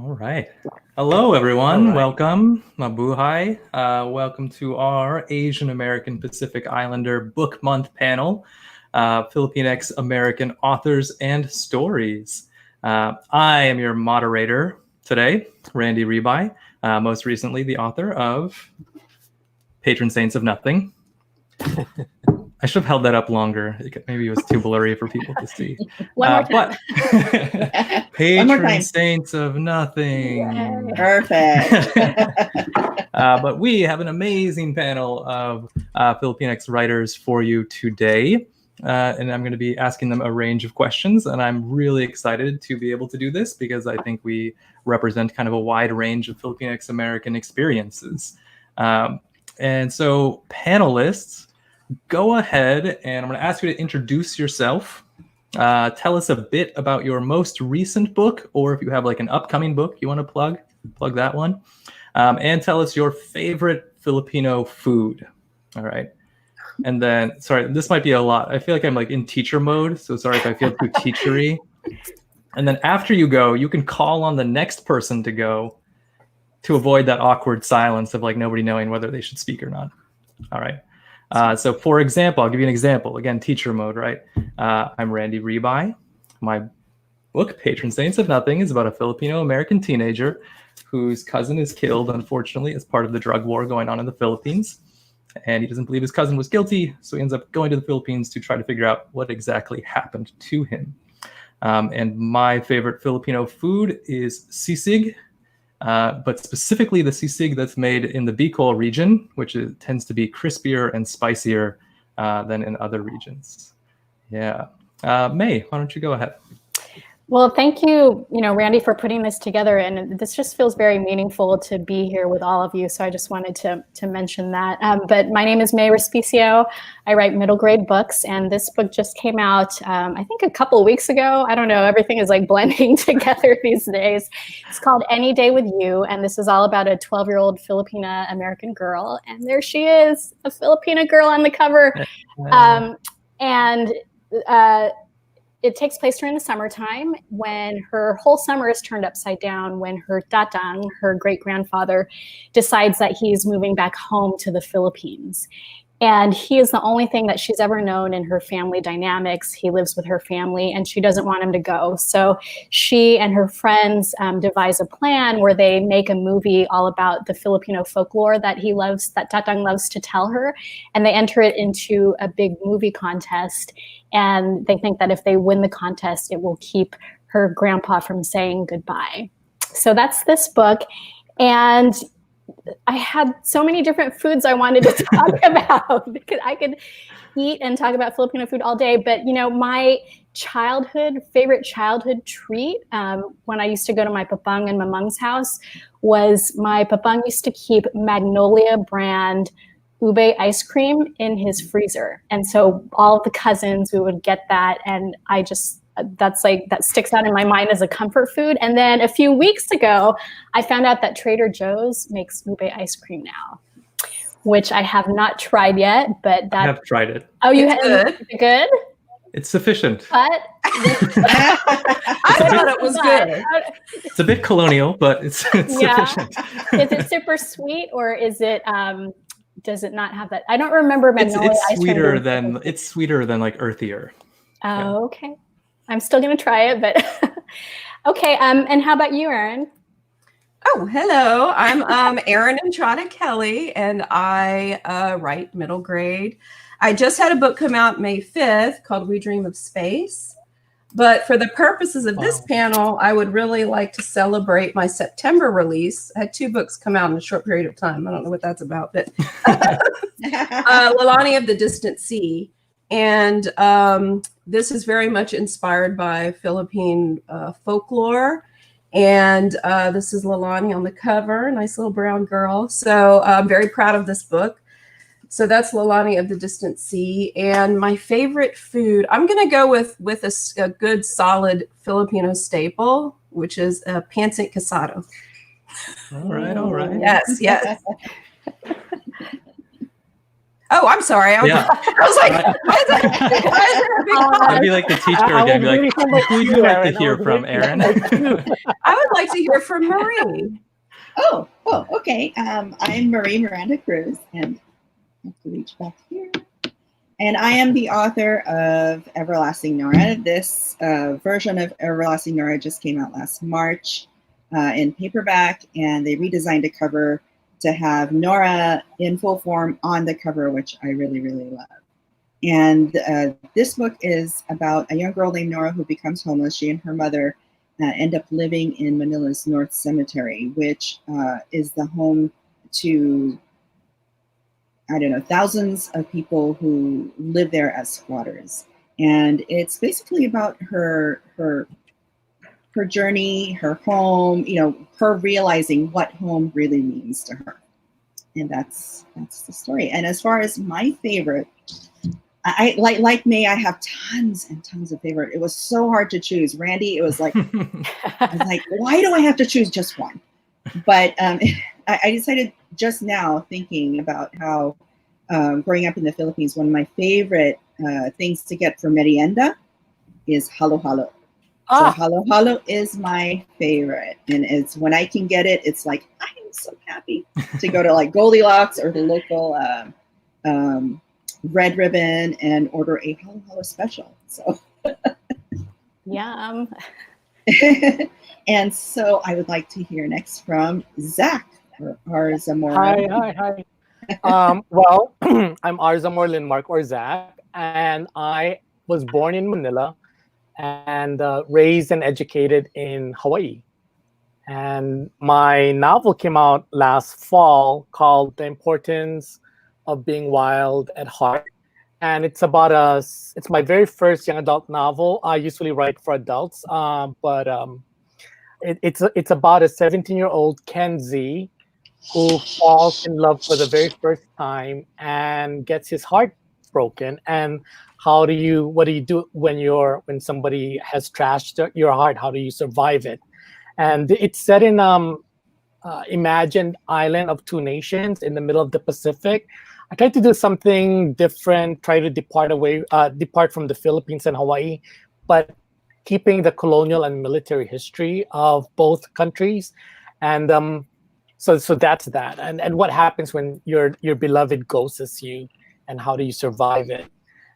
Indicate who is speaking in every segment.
Speaker 1: All right. Hello, everyone. Right. Welcome. Mabuhay. Welcome to our Asian American Pacific Islander Book Month panel, Filipinx American Authors and Stories. I am your moderator today, Randy Ribay, most recently the author of Patron Saints of Nothing. I should have held that up longer. Maybe it was too blurry for people to see.
Speaker 2: One more time.
Speaker 1: Patron Saints of Nothing.
Speaker 2: Yay.
Speaker 3: Perfect.
Speaker 1: But we have an amazing panel of Filipinx writers for you today. And I'm going to be asking them a range of questions. And I'm really excited to be able to do this because I think we represent kind of a wide range of Filipinx American experiences. And so panelists, go ahead and I'm going to ask you to introduce yourself. Tell us a bit about your most recent book, or if you have like an upcoming book you want to plug that one. And tell us your favorite Filipino food. All right. And then, sorry, this might be a lot. I feel like I'm like in teacher mode. So sorry if I feel too teachery. And then after you go, you can call on the next person to go to avoid that awkward silence of like nobody knowing whether they should speak or not. All right. So for example, I'll give you an example. Again, teacher mode, right? I'm Randy Ribay. My book, Patron Saints of Nothing, is about a Filipino-American teenager whose cousin is killed, unfortunately, as part of the drug war going on in the Philippines. And he doesn't believe his cousin was guilty, so he ends up going to the Philippines to try to figure out what exactly happened to him. And my favorite Filipino food is sisig. But specifically the sisig that's made in the Bicol region, which tends to be crispier and spicier than in other regions. Yeah. Mae, why don't you go ahead?
Speaker 2: Well, thank you, Randy, for putting this together. And this just feels very meaningful to be here with all of you. So I just wanted to mention that. But my name is Mae Respicio. I write middle grade books. And this book just came out, I think a couple of weeks ago. I don't know. Everything is like blending together these days. It's called Any Day With You. And this is all about a 12-year-old Filipina American girl. And there she is, a Filipina girl on the cover. It takes place during the summertime when her whole summer is turned upside down when her tatang, her great-grandfather, decides that he's moving back home to the Philippines. And he is the only thing that she's ever known in her family dynamics. He lives with her family and she doesn't want him to go. So she and her friends devise a plan where they make a movie all about the Filipino folklore that he loves, that tatang loves to tell her. And they enter it into a big movie contest. And they think that if they win the contest, it will keep her grandpa from saying goodbye. So that's this book. And I had so many different foods I wanted to talk about because I could eat and talk about Filipino food all day. But, my favorite childhood treat when I used to go to my papang and mamang's house was my papang used to keep Magnolia brand ube ice cream in his freezer. And so all of the cousins, we would get that. And that sticks out in my mind as a comfort food. And then a few weeks ago, I found out that Trader Joe's makes ube ice cream now, which I have not tried yet, but
Speaker 1: I have tried it.
Speaker 2: Oh, you have? Is it good?
Speaker 1: It's sufficient.
Speaker 2: But
Speaker 3: I thought it was good.
Speaker 1: It's a bit colonial, but it's sufficient.
Speaker 2: Is it super sweet or is it does it not have that? I don't remember Magnolia
Speaker 1: ice cream. It's sweeter than like earthier.
Speaker 2: Oh, yeah. Okay. I'm still going to try it, but okay. And how about you, Erin?
Speaker 3: Oh, hello. I'm Erin Entrada Kelly, and I write middle grade. I just had a book come out May 5th called We Dream of Space. But for the purposes of this panel, I would really like to celebrate my September release. I had 2 books come out in a short period of time. I don't know what that's about, but Lolani of the Distant Sea. And this is very much inspired by Philippine folklore. And this is Lolani on the cover, nice little brown girl. So I'm very proud of this book. So that's Lolani of the Distant Sea. And my favorite food, I'm going to go with a good, solid Filipino staple, which is a pancit casado.
Speaker 1: All right.
Speaker 3: Yes. Oh, I'm sorry. I was like, why is that a big pause?
Speaker 1: I'd be like the teacher again. Be like, who would you like to hear from, Erin?
Speaker 3: I would like to hear from Marie.
Speaker 4: Oh, okay. I'm Marie Miranda Cruz, and I have to reach back here. And I am the author of Everlasting Nora. This version of Everlasting Nora just came out last March in paperback, and they redesigned the cover to have Nora in full form on the cover, which I really, really love. And this book is about a young girl named Nora who becomes homeless. She and her mother end up living in Manila's North Cemetery, which is the home to, I don't know, thousands of people who live there as squatters. And it's basically about her journey, her home, you know, her realizing what home really means to her. And that's the story. And as far as my favorite, I like Mae, I have tons and tons of favorite. It was so hard to choose. Randy, it was like, I was like, why do I have to choose just one? But I decided just now, thinking about how growing up in the Philippines, one of my favorite things to get for merienda is halo-halo. So halo-halo is my favorite. And it's when I can get it, it's like, I am so happy to go to like Goldilocks or the local Red Ribbon and order a halo-halo special. So
Speaker 2: Yum.
Speaker 4: And so I would like to hear next from Zach or Zamora.
Speaker 5: Hi. Well, I'm Zamora Linmark, or Zach, and I was born in Manila and raised and educated in Hawaii. And my novel came out last fall called The Importance of Being Wild at Heart. And it's about it's my very first young adult novel. I usually write for adults, but it's about a 17-year-old Kenzie who falls in love for the very first time and gets his heart broken. And what do you do when somebody has trashed your heart? How do you survive it? And it's set in imagined island of two nations in the middle of the Pacific. I tried to do something different, try to depart from the Philippines and Hawaii, but keeping the colonial and military history of both countries. And so that's that. And what happens when your beloved ghosts you, and how do you survive it?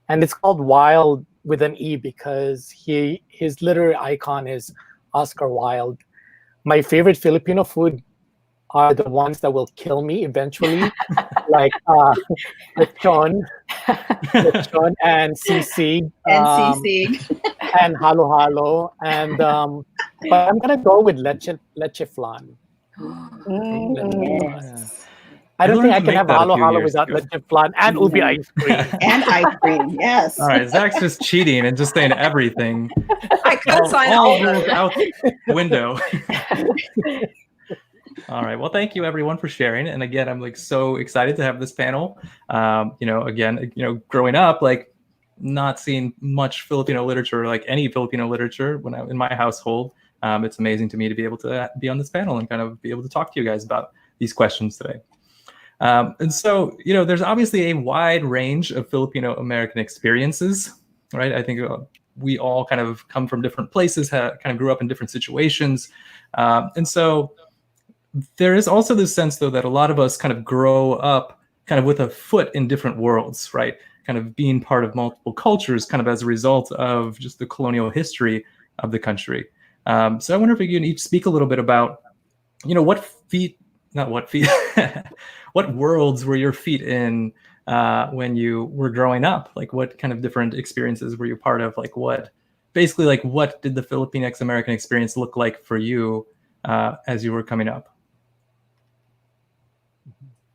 Speaker 5: And it's called Wild with an E because his literary icon is Oscar Wilde. My favorite Filipino food are the ones that will kill me eventually, like lechon and sisig, and halo-halo, and but I'm gonna go with leche flan. I don't think I can have halo-halo without leche flan and ubi ice cream.
Speaker 4: And ice cream, yes.
Speaker 1: All right, Zach's just cheating and just saying everything.
Speaker 3: I could sign all
Speaker 1: rules out the window. All right. Well, thank you everyone for sharing. And again, I'm like so excited to have this panel. Growing up, like not seeing much Filipino literature, like any Filipino literature when in my household. It's amazing to me to be able to be on this panel and kind of be able to talk to you guys about these questions today. And so, there's obviously a wide range of Filipino American experiences, right? I think we all kind of come from different places, kind of grew up in different situations. And so there is also this sense, though, that a lot of us kind of grow up kind of with a foot in different worlds, right? Kind of being part of multiple cultures kind of as a result of just the colonial history of the country. So I wonder if we can each speak a little bit about, what worlds were your feet in when you were growing up? Like what kind of different experiences were you part of? Like what did the Filipinx American experience look like for you as you were coming up?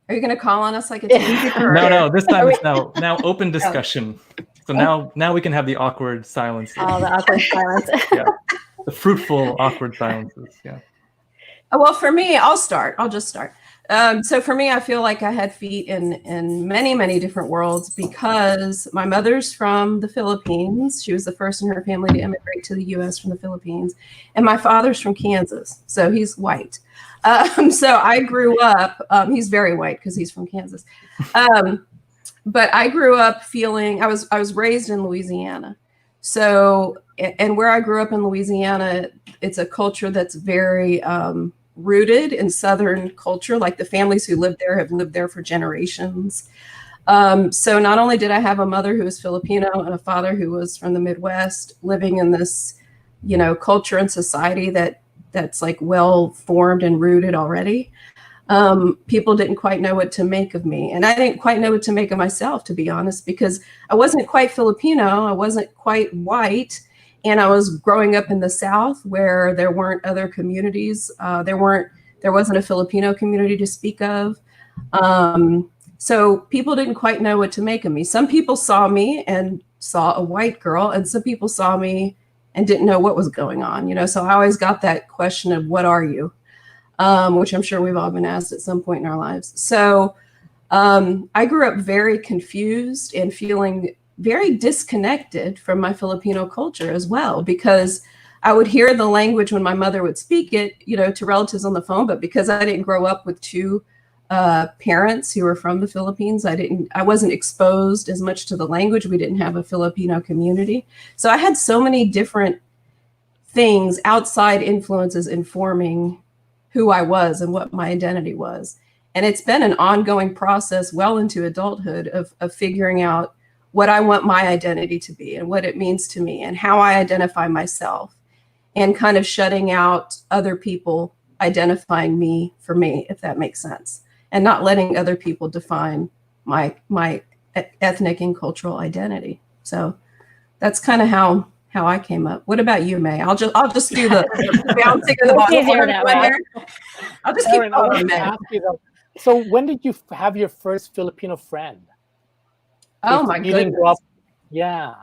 Speaker 3: Are you going to call on us like a team?
Speaker 1: No. This time it's now open discussion. So now we can have the awkward silences.
Speaker 2: Oh, the awkward silence.
Speaker 1: Yeah, the fruitful awkward silences. Yeah.
Speaker 3: Well, for me, I'll just start. So for me, I feel like I had feet in many, many different worlds because my mother's from the Philippines. She was the first in her family to immigrate to the U.S. from the Philippines. And my father's from Kansas, so he's white. So I grew up, he's very white because he's from Kansas. But I grew up feeling I was raised in Louisiana. So, and where I grew up in Louisiana, it's a culture that's very rooted in Southern culture. Like the families who live there have lived there for generations. So not only did I have a mother who was Filipino and a father who was from the Midwest, living in this, culture and society that's like well formed and rooted already. People didn't quite know what to make of me. And I didn't quite know what to make of myself, to be honest, because I wasn't quite Filipino. I wasn't quite white. And I was growing up in the South where there weren't other communities. There wasn't a Filipino community to speak of. So people didn't quite know what to make of me. Some people saw me and saw a white girl, and some people saw me and didn't know what was going on. So I always got that question of, what are you? Which I'm sure we've all been asked at some point in our lives. So I grew up very confused and feeling very disconnected from my Filipino culture as well, because I would hear the language when my mother would speak it, to relatives on the phone. But because I didn't grow up with two parents who were from the Philippines, I wasn't exposed as much to the language. We didn't have a Filipino community. So I had so many different things, outside influences, informing who I was and what my identity was. And it's been an ongoing process well into adulthood of figuring out what I want my identity to be and what it means to me and how I identify myself, and kind of shutting out other people identifying me for me, if that makes sense, and not letting other people define my ethnic and cultural identity. So that's kind of how I came up. What about you, Mae? I'll just do the bouncing in the bottom. I'll just keep going, Mae.
Speaker 5: So when did you have your first Filipino friend?
Speaker 3: Oh my goodness.
Speaker 5: Yeah.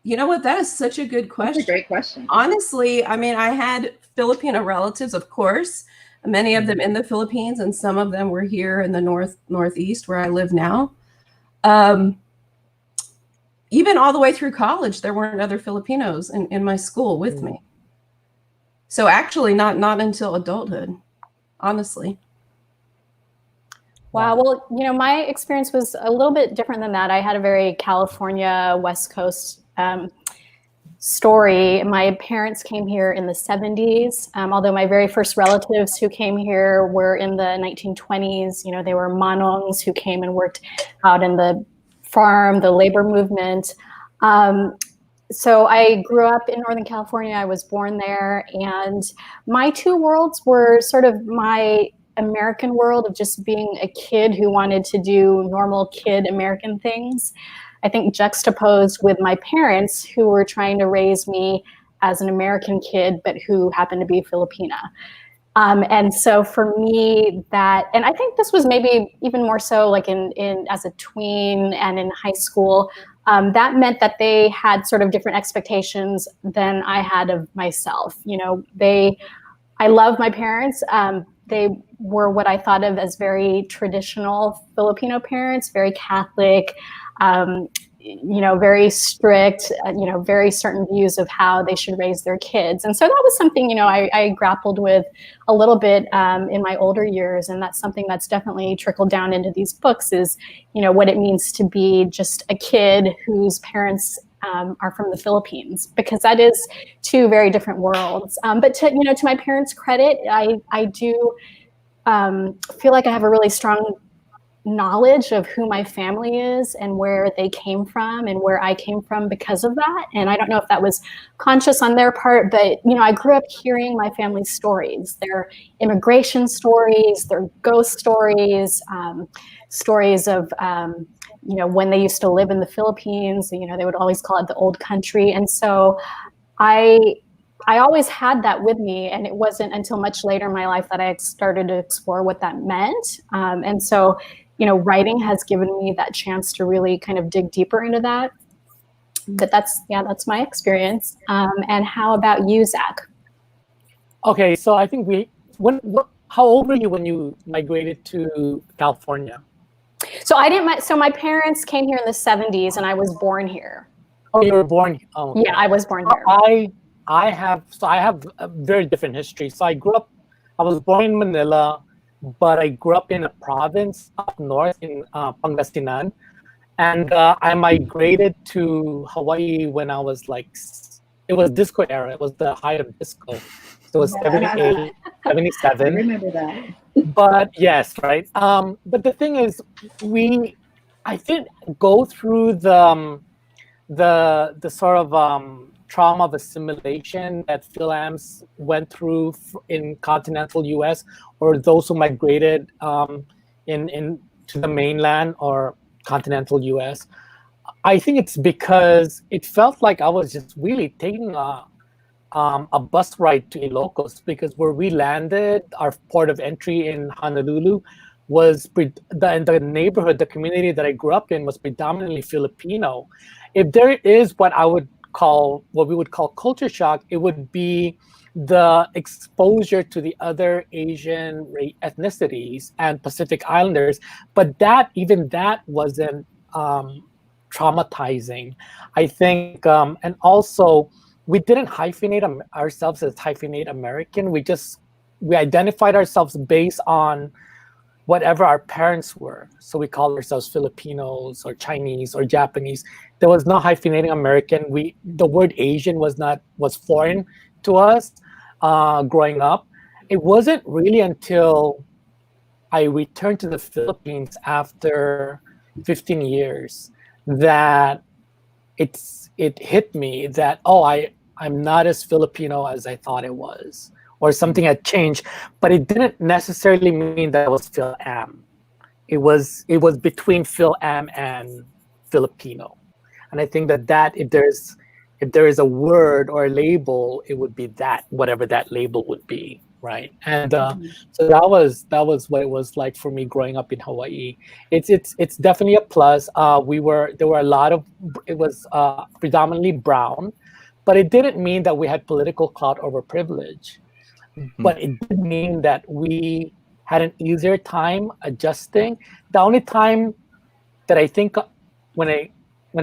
Speaker 3: You know what? That is such a good question.
Speaker 4: That's a great question.
Speaker 3: Honestly, I mean, I had Filipino relatives, of course, many of them in the Philippines, and some of them were here in the Northeast where I live now. Even all the way through college, there weren't other Filipinos in my school with me. So actually not until adulthood, honestly.
Speaker 2: Wow. Well, my experience was a little bit different than that. I had a very California, West Coast story. My parents came here in the 70s, although my very first relatives who came here were in the 1920s. They were manongs who came and worked out in the farm, the labor movement. So I grew up in Northern California. I was born there. And my two worlds were sort of my American world of just being a kid who wanted to do normal kid American things, I think, juxtaposed with my parents who were trying to raise me as an American kid, but who happened to be Filipina. And so for me, and I think this was maybe even more so like in as a tween and in high school, that meant that they had sort of different expectations than I had of myself. I love my parents. They were what I thought of as very traditional Filipino parents, very Catholic, very strict, very certain views of how they should raise their kids. And so that was something, I grappled with a little bit in my older years. And that's something that's definitely trickled down into these books is, what it means to be just a kid whose parents are from the Philippines, because that is two very different worlds. But to my parents' credit, I do feel like I have a really strong knowledge of who my family is and where they came from and where I came from because of that. And I don't know if that was conscious on their part, but I grew up hearing my family's stories, their immigration stories, their ghost stories, stories of when they used to live in the Philippines. They would always call it the old country. And so I always had that with me, and it wasn't until much later in my life that I started to explore what that meant. And so writing has given me that chance to really kind of dig deeper into that. But that's my experience. And how about you, Zach?
Speaker 5: Okay, so I think how old were you when you migrated to California?
Speaker 2: So my parents came here in the 70s, and I was born here.
Speaker 5: Oh, you were born here. Oh, okay.
Speaker 2: Yeah, I was born here.
Speaker 5: I have a very different history. So I was born in Manila, but I grew up in a province up north in Pangasinan. And I migrated to Hawaii when I was like, it was disco era. It was the height of disco. So it was 78,
Speaker 4: I
Speaker 5: 77.
Speaker 4: remember that.
Speaker 5: But yes, right. But the thing is, I didn't go through the sort of trauma of assimilation that Philams went through in continental U.S. or those who migrated in to the mainland or continental U.S. I think it's because it felt like I was just really taking a bus ride to Ilocos, because where we landed, our port of entry in Honolulu, was the neighborhood, the community that I grew up in was predominantly Filipino. If there is what we would call culture shock, it would be the exposure to the other Asian ethnicities and Pacific Islanders, but even that wasn't traumatizing, I think. And also, we didn't hyphenate ourselves as hyphenate American. We identified ourselves based on whatever our parents were. So we called ourselves Filipinos or Chinese or Japanese. There was no hyphenating American. The word Asian was foreign to us growing up. It wasn't really until I returned to the Philippines after 15 years that it hit me that, I'm not as Filipino as I thought it was, or something had changed. But it didn't necessarily mean that it was Phil-Am. It was between Phil-Am and Filipino. And I think that if there is a word or a label, it would be that, whatever that label would be, right? And so that was what it was like for me growing up in Hawaii. It's definitely a plus. It was predominantly brown, but it didn't mean that we had political clout over privilege. But it did mean that we had an easier time adjusting. The only time that I think, when I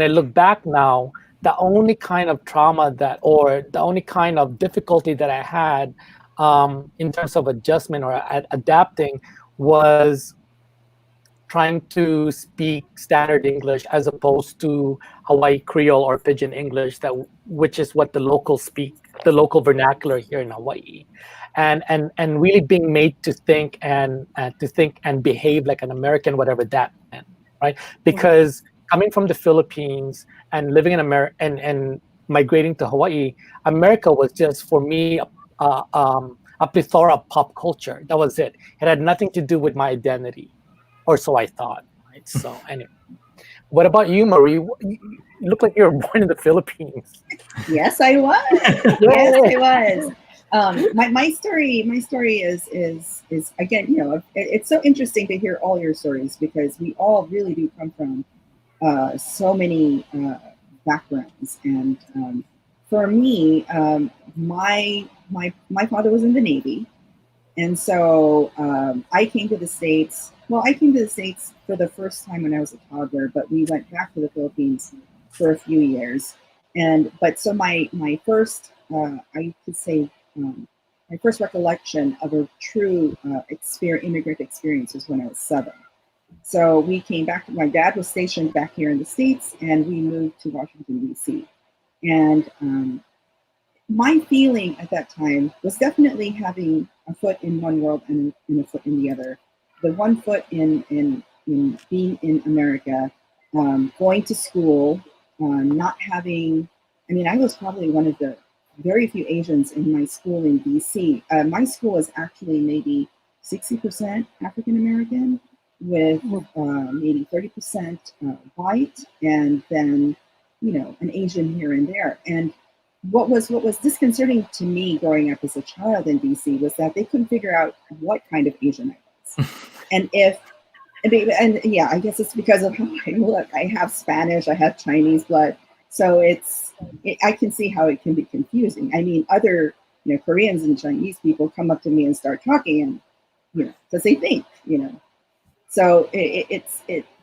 Speaker 5: look back now, the only kind of trauma or the only kind of difficulty that I had in terms of adjustment or adapting was trying to speak standard English as opposed to Hawaii Creole or Pidgin English, which is what the locals speak, the local vernacular here in Hawaii, and really being made to think and behave like an American, whatever that meant, right? Because coming from the Philippines and living in America and migrating to Hawaii, America was just for me a plethora of pop culture. That was it. It had nothing to do with my identity. Or so I thought, right? So anyway, what about you, Marie? You look like you were born in the Philippines.
Speaker 4: Yes, I was. Yes, I was. My story is again, it's so interesting to hear all your stories, because we all really do come from so many backgrounds. And for me, my father was in the Navy, and so I came to the States. Well, I came to the States for the first time when I was a toddler, but we went back to the Philippines for a few years. So my first, I could say, my first recollection of a true immigrant experience was when I was 7. So we came back. My dad was stationed back here in the States, and we moved to Washington, D.C. And my feeling at that time was definitely having a foot in one world and a foot in the other. The one foot in being in America, going to school, not having. I mean, I was probably one of the very few Asians in my school in DC. My school was actually maybe 60% African American, with maybe 30% white, and then an Asian here and there. And what was disconcerting to me growing up as a child in DC was that they couldn't figure out what kind of Asian I was. And yeah, I guess it's because of how I look. I have Spanish, I have Chinese blood, so I can see how it can be confusing. I mean, other Koreans and Chinese people come up to me and start talking, and because they think So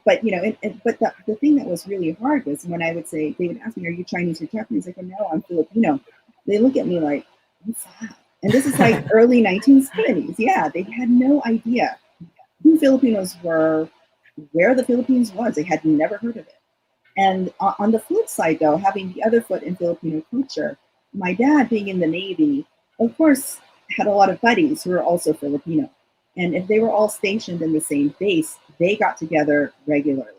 Speaker 4: but the thing that was really hard was when I would say, they would ask me, "Are you Chinese or Japanese?" I go, "No, I'm Filipino." They look at me like, "What's that?" And this is like early 1970s. Yeah, they had no idea who Filipinos were, where the Philippines was. They had never heard of it. And on the flip side, though, having the other foot in Filipino culture, my dad being in the Navy, of course, had a lot of buddies who were also Filipino. And if they were all stationed in the same base, they got together regularly.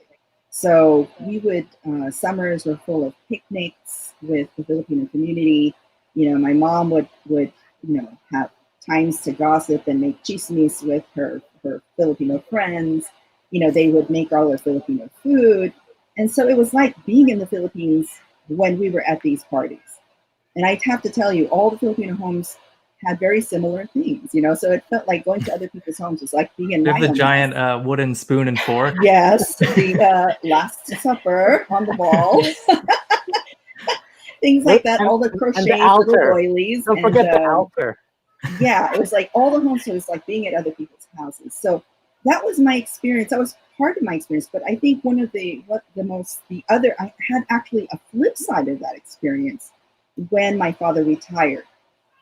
Speaker 4: So we would, summers were full of picnics with the Filipino community. My mom would have times to gossip and make chismes with her Filipino friends. They would make all their Filipino food. And so it was like being in the Philippines when we were at these parties. And I'd have to tell you, all the Filipino homes had very similar things, so it felt like going to other people's homes was like being in
Speaker 1: You
Speaker 4: my
Speaker 1: have the
Speaker 4: home.
Speaker 1: giant wooden spoon and fork.
Speaker 4: Yes, the Last Supper on the wall. Things like that, all the crocheted little doilies.
Speaker 5: Don't forget the altar.
Speaker 4: Yeah, it was like all the homes, so it was like being at other people's houses. So that was my experience. That was part of my experience. But I think I had actually a flip side of that experience when my father retired.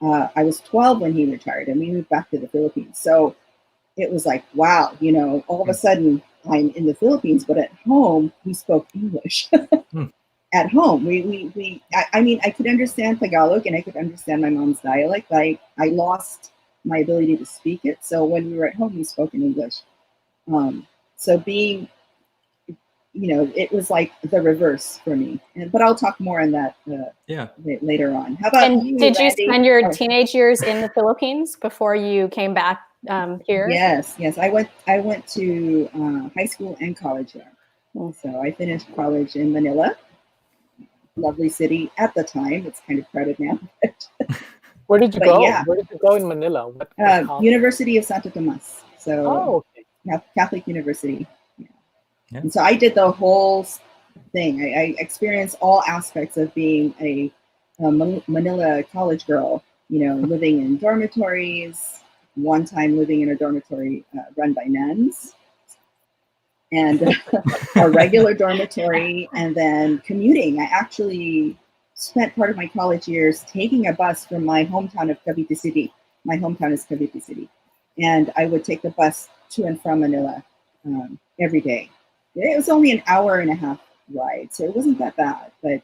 Speaker 4: I was 12 when he retired, and we moved back to the Philippines. So it was like, wow, all of a sudden I'm in the Philippines, but at home we spoke English. At home, I could understand Tagalog and I could understand my mom's dialect. I lost my ability to speak it. So when we were at home, we spoke in English. So being, it was like the reverse for me. But I'll talk more on that later on. How about you,
Speaker 2: did you
Speaker 4: Randy?
Speaker 2: spend your teenage years in the Philippines before you came back here?
Speaker 4: Yes. I went to high school and college there. So I finished college in Manila. Lovely city at the time. It's kind of crowded now.
Speaker 5: Where did you go?
Speaker 4: Yeah.
Speaker 5: Where did you go in Manila? What
Speaker 4: University of Santo Tomas. So Catholic University. Yeah. And so I did the whole thing. I experienced all aspects of being a Manila college girl, living in dormitories, one time living in a dormitory run by nuns, and a regular dormitory, and then commuting. I actually spent part of my college years taking a bus from my hometown of Cavite City. My hometown is Cavite City. And I would take the bus to and from Manila every day. It was only an hour and a half ride, so it wasn't that bad. But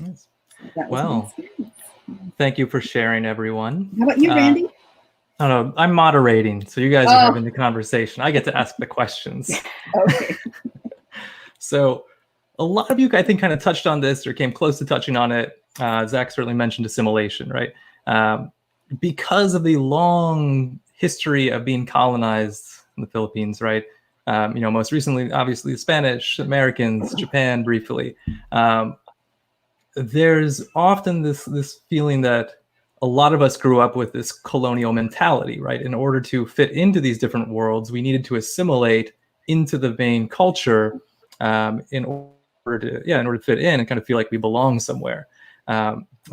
Speaker 1: Yes.
Speaker 4: that was my experience.
Speaker 1: Thank you for sharing, everyone.
Speaker 4: How about you, Randy?
Speaker 1: I don't know. I'm moderating, so you guys are having the conversation. I get to ask the questions.
Speaker 4: Okay.
Speaker 1: So a lot of you, I think, kind of touched on this or came close to touching on it. Zach certainly mentioned assimilation, right? Because of the long history of being colonized in the Philippines, right? Most recently, obviously, the Spanish, Americans, Japan, briefly. There's often this feeling that a lot of us grew up with this colonial mentality, right? In order to fit into these different worlds, we needed to assimilate into the main culture in order to fit in and kind of feel like we belong somewhere.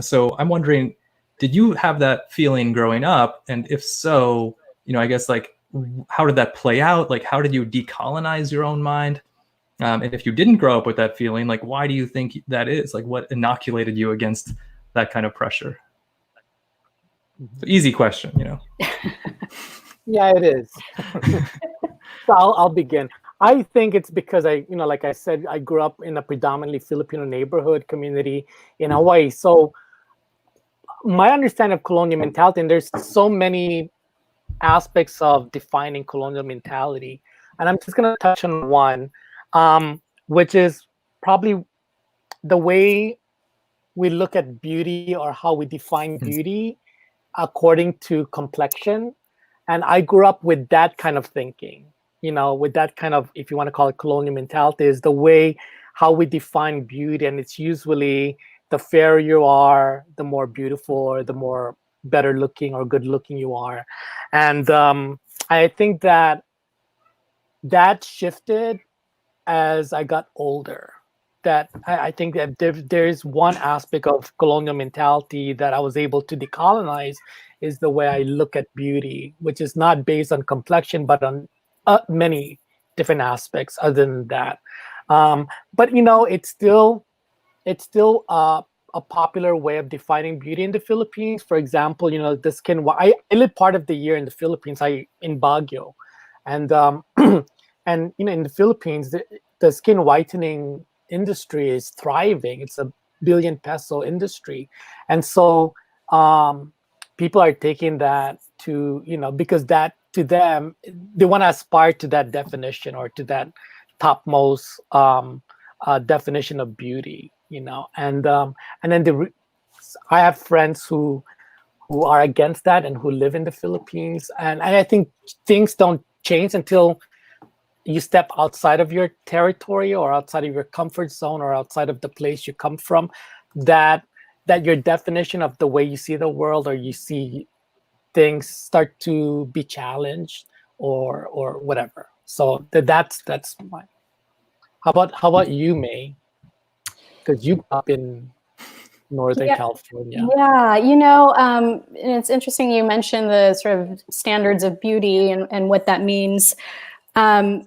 Speaker 1: So I'm wondering, did you have that feeling growing up? And if so, I guess, like, how did that play out? Like, how did you decolonize your own mind? And if you didn't grow up with that feeling, like, why do you think that is? Like, what inoculated you against that kind of pressure? Easy question,
Speaker 5: Yeah, it is. So I'll begin. I think it's because like I said, I grew up in a predominantly Filipino neighborhood community in Hawaii. So my understanding of colonial mentality, and there's so many aspects of defining colonial mentality, and I'm just going to touch on one, which is probably the way we look at beauty, or how we define beauty according to complexion. And I grew up with that kind of thinking, with that kind of, if you want to call it colonial mentality, is the way how we define beauty. And it's usually the fairer you are, the more beautiful, or the more better looking or good looking you are. And I think that shifted as I got older. That I think that there's one aspect of colonial mentality that I was able to decolonize, is the way I look at beauty, which is not based on complexion, but on many different aspects other than that. But it's still a popular way of defining beauty in the Philippines. For example, the skin. I live part of the year in the Philippines. In Baguio, and and in the Philippines, the skin whitening industry is thriving. It's a billion peso industry, and so people are taking that to, because that to them, they want to aspire to that definition or to that topmost definition of beauty, and then I have friends who are against that and who live in the Philippines, and I think things don't change until you step outside of your territory or outside of your comfort zone or outside of the place you come from, that your definition of the way you see the world or you see things start to be challenged or whatever. So that's mine. How about you, Mae? Because you grew up in Northern California.
Speaker 2: Yeah, and it's interesting you mentioned the sort of standards of beauty and what that means. So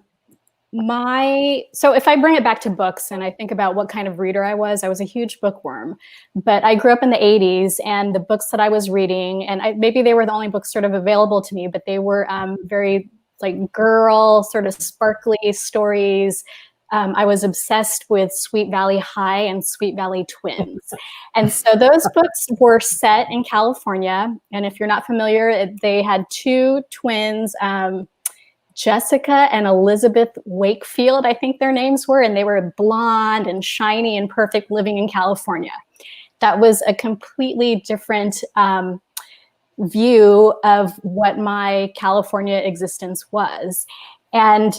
Speaker 2: if I bring it back to books and I think about what kind of reader I was a huge bookworm, but I grew up in the 80s, and the books that I was reading, and maybe they were the only books sort of available to me, but they were very like girl sort of sparkly stories. I was obsessed with Sweet Valley High and Sweet Valley Twins. And so those books were set in California. And if you're not familiar, they had two twins, Jessica and Elizabeth Wakefield, I think their names were, and they were blonde and shiny and perfect, living in California. That was a completely different view of what my California existence was. And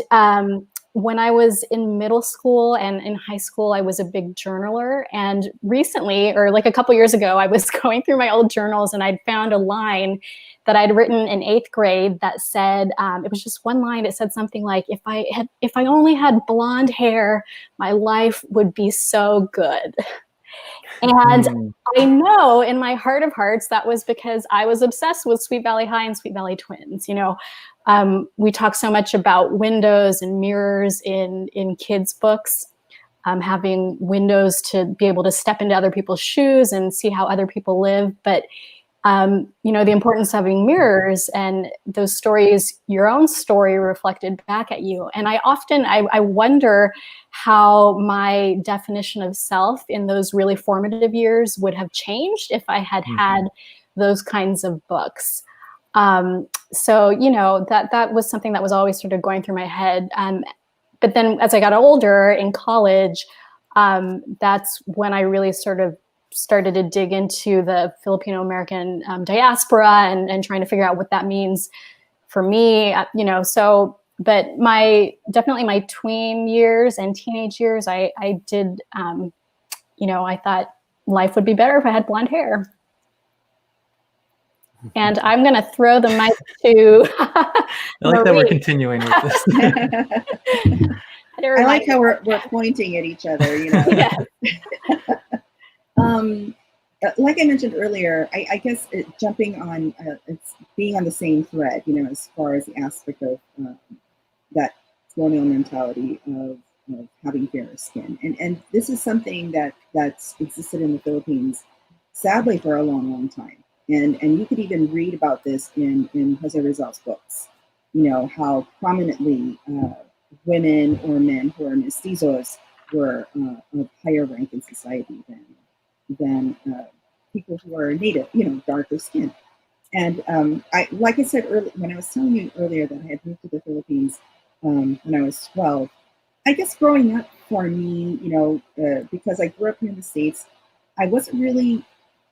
Speaker 2: when I was in middle school and in high school, I was a big journaler. And recently, or like a couple years ago, I was going through my old journals and I'd found a line that I'd written in 8th grade that said, it was just one line. It said something like, if I only had blonde hair, my life would be so good. And I know in my heart of hearts, that was because I was obsessed with Sweet Valley High and Sweet Valley Twins. We talk so much about windows and mirrors in kids' books, having windows to be able to step into other people's shoes and see how other people live. But, the importance of having mirrors and those stories, your own story reflected back at you. And I wonder how my definition of self in those really formative years would have changed if I had had those kinds of books. So, that was something that was always sort of going through my head. But then as I got older in college, that's when I really sort of started to dig into the Filipino-American diaspora and trying to figure out what that means for me, but definitely my tween years and teenage years, I did, I thought life would be better if I had blonde hair. And I'm going to throw the mic to
Speaker 1: I like that we're continuing with this.
Speaker 4: I like how we're pointing at each other,
Speaker 2: Yes.
Speaker 4: Like I mentioned earlier, I guess jumping on, it's being on the same thread, as far as the aspect of that colonial mentality of having fairer skin. And this is something that's existed in the Philippines, sadly, for a long, long time. And you could even read about this in Jose Rizal's books, how prominently women or men who are mestizos were of higher rank in society than people who are native, darker skin. And like I said earlier, when I was telling you earlier that I had moved to the Philippines when I was 12, I guess growing up for me, because I grew up here in the States, I wasn't really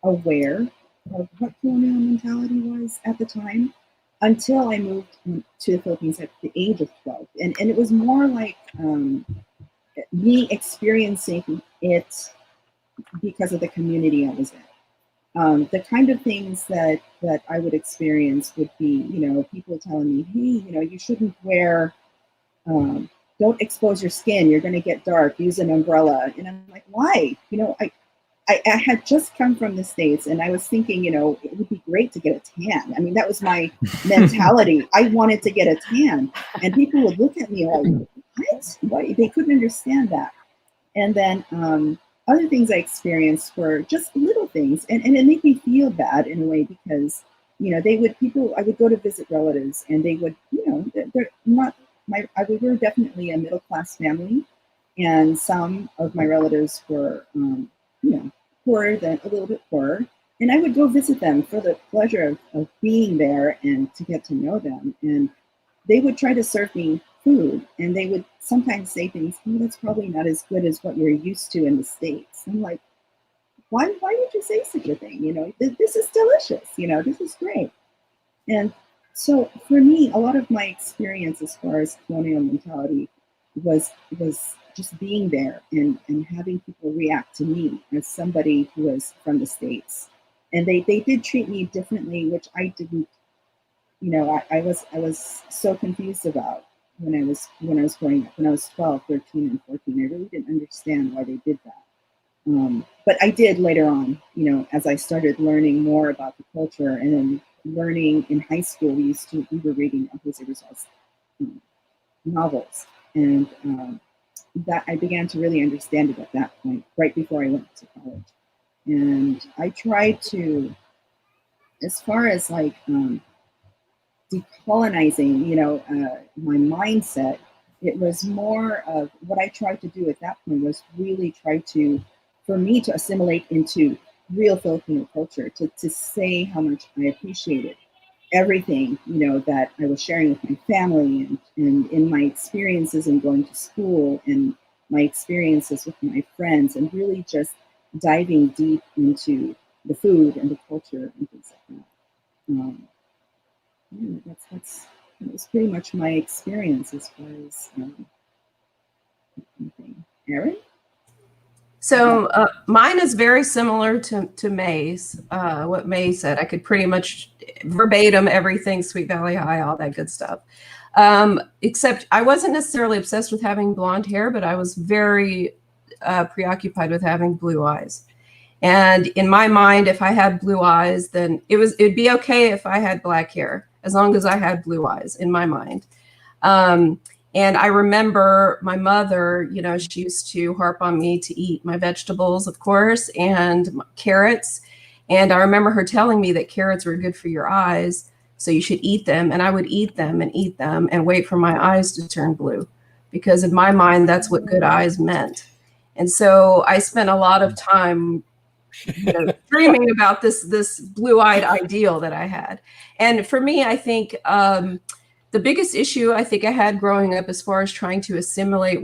Speaker 4: aware of what colonial mentality was at the time until I moved to the Philippines at the age of 12. And it was more like me experiencing it because of the community I was in. The kind of things that I would experience would be, people telling me, hey, you shouldn't wear, don't expose your skin, you're going to get dark, use an umbrella. And I'm like, why? I had just come from the States and I was thinking, it would be great to get a tan. I mean, that was my mentality. I wanted to get a tan. And people would look at me like, what? Why? They couldn't understand that. And then other things I experienced were just little things. And it made me feel bad in a way because, I would go to visit relatives and they would, they're not, we were definitely a middle-class family. And some of my relatives were, poorer than a little bit poorer. And I would go visit them for the pleasure of being there and to get to know them. And they would try to serve me food, and they would sometimes say things, oh, that's probably not as good as what you're used to in the States. I'm like, why would you say such a thing? This is delicious. This is great. And so for me, a lot of my experience as far as colonial mentality was just being there and having people react to me as somebody who was from the States. And they did treat me differently, which I didn't, I was so confused about when I was growing up. When I was 12, 13, and 14, I really didn't understand why they did that. But I did later on, as I started learning more about the culture, and then learning in high school, we were reading Jose Rizal's novels, and that I began to really understand it at that point, right before I went to college. And I tried to, as far as like decolonizing, my mindset, it was more of what I tried to do at that point was really try for me to assimilate into real Filipino culture, to say how much I appreciated everything, that I was sharing with my family and in my experiences in going to school and my experiences with my friends, and really just diving deep into the food and the culture and things like that. That was pretty much my experience as far as anything. Erin?
Speaker 3: So mine is very similar to Mae's, what Mae said. I could pretty much verbatim everything, Sweet Valley High, all that good stuff. Except I wasn't necessarily obsessed with having blonde hair, but I was very preoccupied with having blue eyes. And in my mind, if I had blue eyes, then it'd be okay if I had black hair, as long as I had blue eyes in my mind. And I remember my mother, she used to harp on me to eat my vegetables, of course, and carrots. And I remember her telling me that carrots were good for your eyes, so you should eat them. And I would eat them and wait for my eyes to turn blue, because in my mind, that's what good eyes meant. And so I spent a lot of time dreaming about this blue-eyed ideal that I had. And for me, I think the biggest issue I think I had growing up as far as trying to assimilate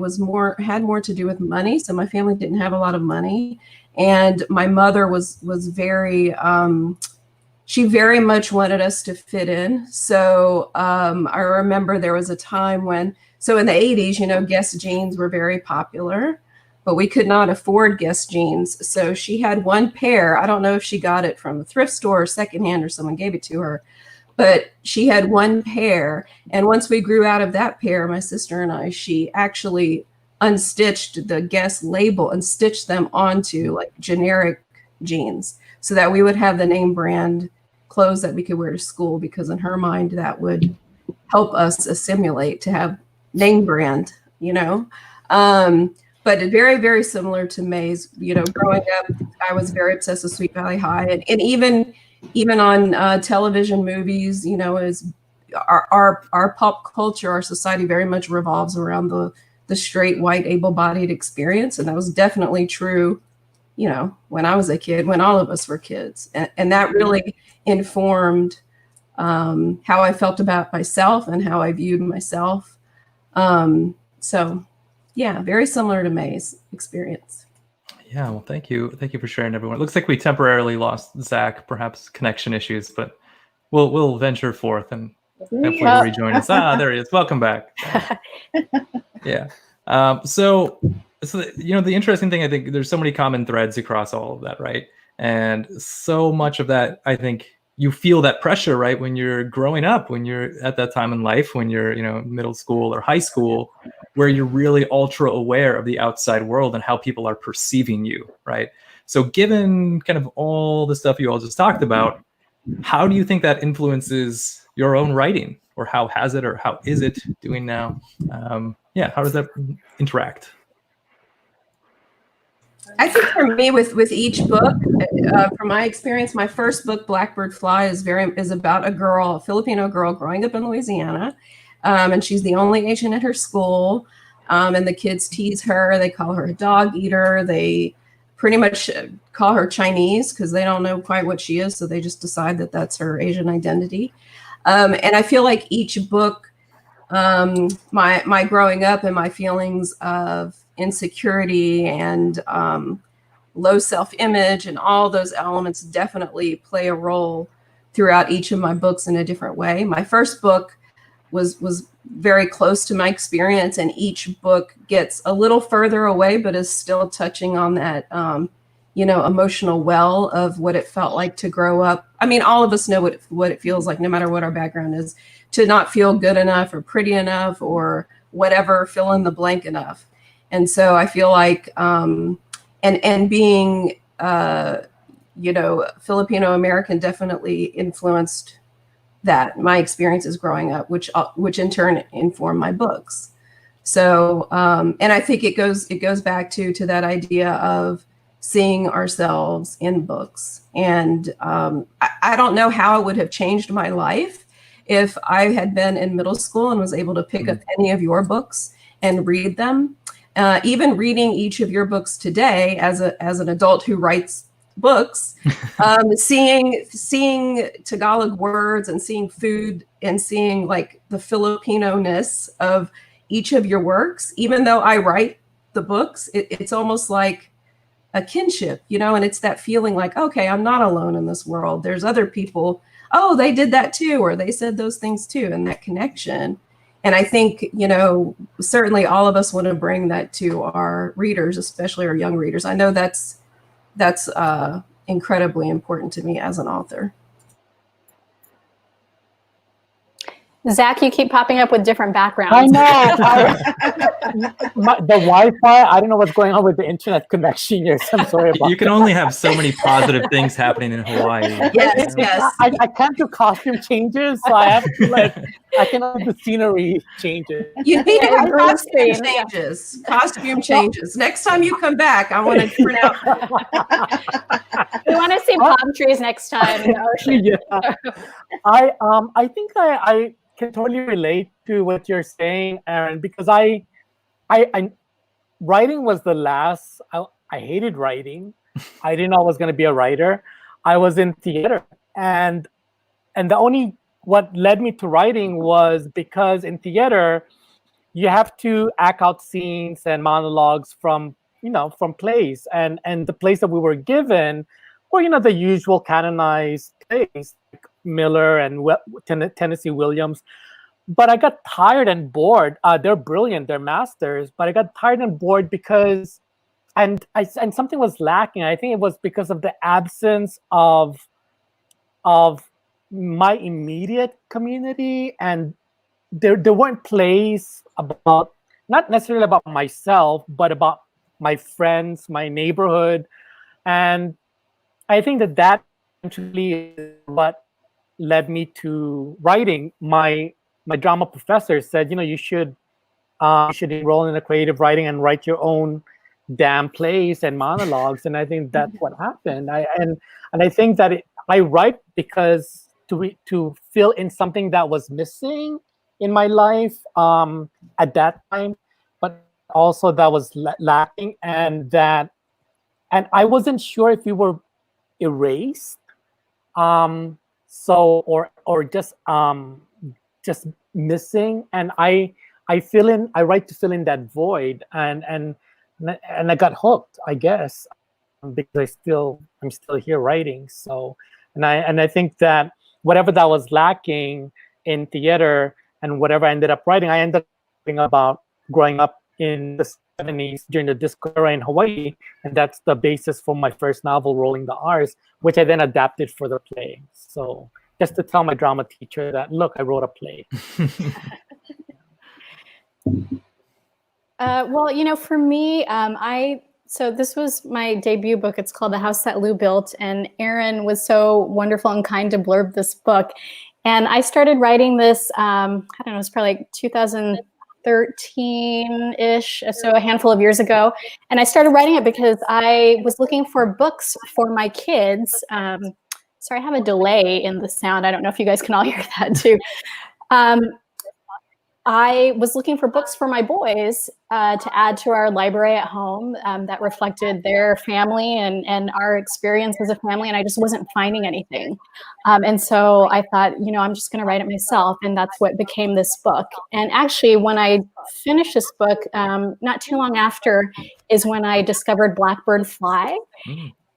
Speaker 3: had more to do with money. So my family didn't have a lot of money. And my mother was very, she very much wanted us to fit in. So I remember there was a time when, so in the 80s, Guess jeans were very popular, but we could not afford Guess jeans. So she had one pair. I don't know if she got it from a thrift store or secondhand or someone gave it to her, but she had one pair. And once we grew out of that pair, my sister and I, she actually unstitched the Guess label and stitched them onto like generic jeans so that we would have the name brand clothes that we could wear to school, because in her mind that would help us assimilate to have name brand, but very, very similar to Mae's. Growing up, I was very obsessed with Sweet Valley High, and even on television movies, is our pop culture, our society very much revolves around the straight, white, able-bodied experience, and that was definitely true, when I was a kid, when all of us were kids, and that really informed how I felt about myself and how I viewed myself. So, yeah, very similar to Mae's experience.
Speaker 1: Yeah, well, thank you for sharing, everyone. It looks like we temporarily lost Zach, perhaps connection issues, but we'll venture forth and hopefully he'll rejoin us. There he is. Welcome back. Yeah. So the interesting thing, I think there's so many common threads across all of that, right? And so much of that, I think you feel that pressure, right? When you're growing up, when you're at that time in life, when you're, middle school or high school, where you're really ultra aware of the outside world and how people are perceiving you, right? So given kind of all the stuff you all just talked about, how do you think that influences your own writing, or how has it, or how is it doing now? How does that interact?
Speaker 3: I think for me, with each book, from my experience, my first book, Blackbird Fly, is about a Filipino girl growing up in Louisiana, and she's the only Asian at her school. And the kids tease her. They call her a dog eater. They pretty much call her Chinese because they don't know quite what she is. So they just decide that that's her Asian identity. And I feel like each book, my growing up and my feelings of insecurity and low self-image and all those elements definitely play a role throughout each of my books in a different way. My first book was very close to my experience, and each book gets a little further away, but is still touching on that, emotional well of what it felt like to grow up. I mean, all of us know what it feels like, no matter what our background is, to not feel good enough or pretty enough or whatever, fill in the blank enough. And so I feel like, and being, Filipino American definitely influenced that, my experiences growing up, which in turn informed my books. So, and I think it goes back to that idea of seeing ourselves in books. And I don't know how it would have changed my life if I had been in middle school and was able to pick up any of your books and read them. Even reading each of your books today as an adult who writes books, seeing Tagalog words and seeing food and seeing like the Filipino-ness of each of your works, even though I write the books, it's almost like a kinship, and it's that feeling like, okay, I'm not alone in this world. There's other people. Oh, they did that too, or they said those things too, and that connection. And I think, certainly all of us want to bring that to our readers, especially our young readers. I know that's incredibly important to me as an author.
Speaker 2: Zach, you keep popping up with different backgrounds.
Speaker 5: I know. The Wi-Fi, I don't know what's going on with the internet connection here. So I'm sorry about
Speaker 1: You can only have so many positive things happening in Hawaii.
Speaker 3: Yes, yes.
Speaker 5: I can't do costume changes, so I have to I cannot do the scenery changes.
Speaker 3: You need to have
Speaker 2: green
Speaker 3: costume
Speaker 2: screen.
Speaker 3: changes. Costume changes. Next time you come back, I want to print out.
Speaker 2: We want to see palm trees next time in the ocean.
Speaker 5: Yeah. I think I can totally relate to what you're saying, Erin, because I writing was the last. I hated writing. I didn't know I was going to be a writer. I was in theater, and what led me to writing was because in theater you have to act out scenes and monologues from plays, and the plays that we were given were the usual canonized plays like Miller and Tennessee Williams. But I got tired and bored. They're brilliant, they're masters, but I got tired and bored because and something was lacking. I think it was because of the absence of my immediate community, and there weren't plays about, not necessarily about myself, but about my friends, my neighborhood. And I think that actually is what led me to writing. My drama professor said, you should enroll in a creative writing and write your own damn plays and monologues. And I think that's what happened. And I think that I write because to fill in something that was missing in my life at that time, but also that was lacking, and I wasn't sure if we were erased, or just missing. And I write to fill in that void, and I got hooked, I guess, because I'm still here writing. So, and I think that whatever that was lacking in theater and whatever I ended up writing, I ended up writing about growing up in the 70s during the disco era in Hawaii, and that's the basis for my first novel, Rolling the R's, which I then adapted for the play. So just to tell my drama teacher that, look, I wrote a play.
Speaker 2: Well, for me, so this was my debut book. It's called The House That Lou Built, and Erin was so wonderful and kind to blurb this book. And I started writing this, I don't know, it's probably like 2013-ish, so a handful of years ago. And I started writing it because I was looking for books for my kids. Sorry, I have a delay in the sound. I don't know if you guys can all hear that too. I was looking for books for my boys to add to our library at home that reflected their family and our experience as a family, and I just wasn't finding anything. And so I thought, I'm just going to write it myself, and that's what became this book. And actually, when I finished this book, not too long after is when I discovered Blackbird Fly.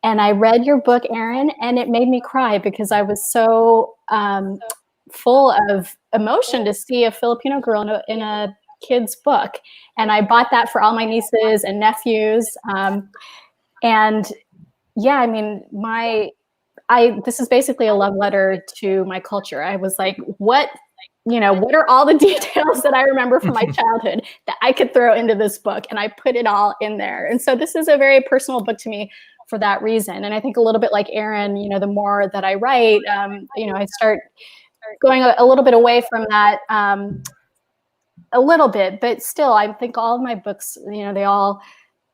Speaker 2: And I read your book, Erin, and it made me cry because I was so full of emotion to see a Filipino girl in a kid's book. And I bought that for all my nieces and nephews. And yeah, I mean, this is basically a love letter to my culture. I was like, what are all the details that I remember from my childhood that I could throw into this book? And I put it all in there. And so this is a very personal book to me for that reason. And I think a little bit like Erin, the more that I write, I start going a little bit away from that a little bit, but still, I think all of my books, they all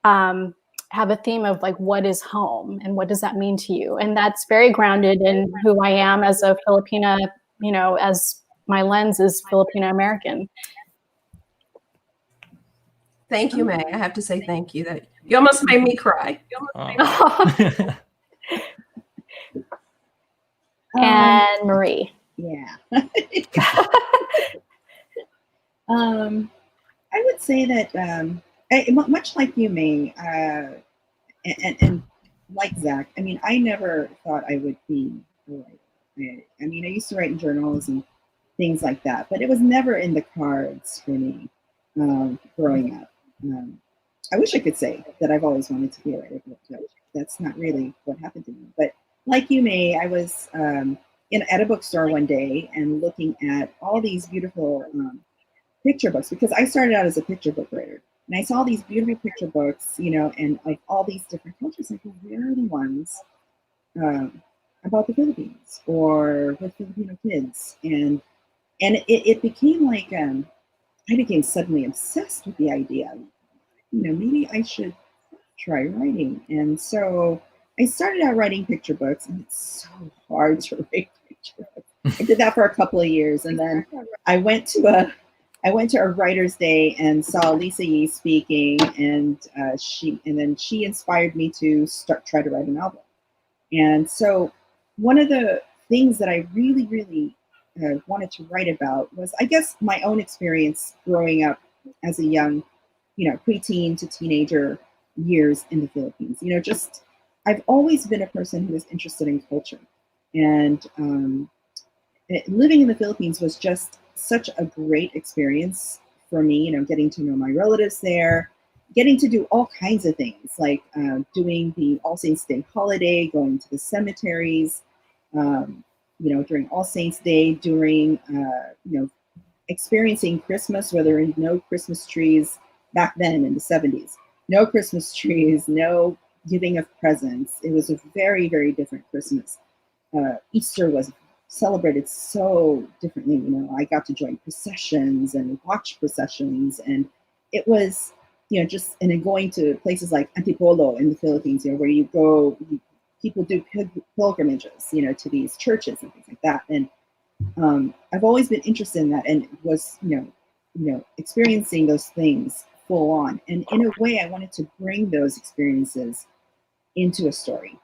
Speaker 2: have a theme of like, what is home and what does that mean to you? And that's very grounded in who I am as a Filipina, as my lens is Filipino American.
Speaker 3: Thank you, Mae. I have to say thank you. That you almost made me cry.
Speaker 2: And Marie.
Speaker 4: Yeah. I would say that much like you, Mae, and like Zach, I mean, I never thought I would be a writer. I mean, I used to write in journals and things like that, but it was never in the cards for me growing up. I wish I could say that I've always wanted to be a writer, but that's not really what happened to me. But like you, Mae, I was at a bookstore one day and looking at all these beautiful picture books, because I started out as a picture book writer. And I saw these beautiful picture books, and like all these different cultures. Like, where are the ones about the Philippines or with Filipino kids? And it became like I became suddenly obsessed with the idea. Maybe I should try writing. And so I started out writing picture books, and it's so hard to write picture books. I did that for a couple of years, and then I went to a writer's day and saw Lisa Yee speaking, and she inspired me to try to write a novel. And so one of the things that I really, really wanted to write about was, I guess, my own experience growing up as a young, preteen to teenager years in the Philippines. I've always been a person who was interested in culture, and living in the Philippines was just such a great experience for me, getting to know my relatives there, getting to do all kinds of things, like doing the All Saints Day holiday, going to the cemeteries, during All Saints Day, during, experiencing Christmas where there were no Christmas trees back then in the 70s, no Christmas trees, no giving of presents. It was a very, very different Christmas. Easter was celebrated so differently. I got to join processions and watch processions, and it was, and then going to places like Antipolo in the Philippines, where you go, people do pilgrimages, to these churches and things like that. And I've always been interested in that, and was, experiencing those things full on. And in a way, I wanted to bring those experiences into a story,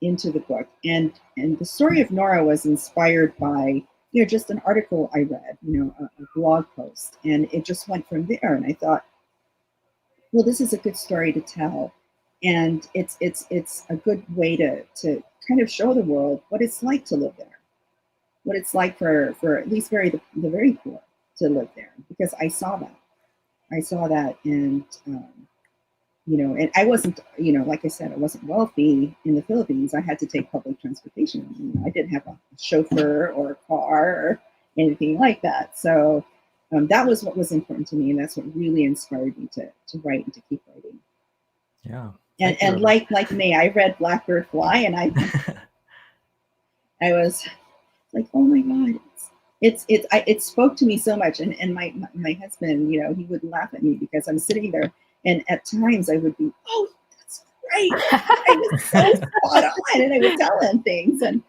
Speaker 4: into the book. And the story of Nora was inspired by, just an article I read, a blog post, and it just went from there. And I thought, well, this is a good story to tell. And it's a good way to kind of show the world what it's like to live there, what it's like for at least the very poor to live there, because I saw that. And, and I wasn't, like I said, I wasn't wealthy in the Philippines. I had to take public transportation. I didn't have a chauffeur or a car or anything like that. So that was what was important to me. And that's what really inspired me to write and to keep writing.
Speaker 1: Yeah.
Speaker 4: And like Mae, I read Blackbird Fly, and I was like, oh my God, it spoke to me so much. And my husband, he would laugh at me because I'm sitting there, and at times I would be, oh, that's great. I was so spot on, and I would tell him things, and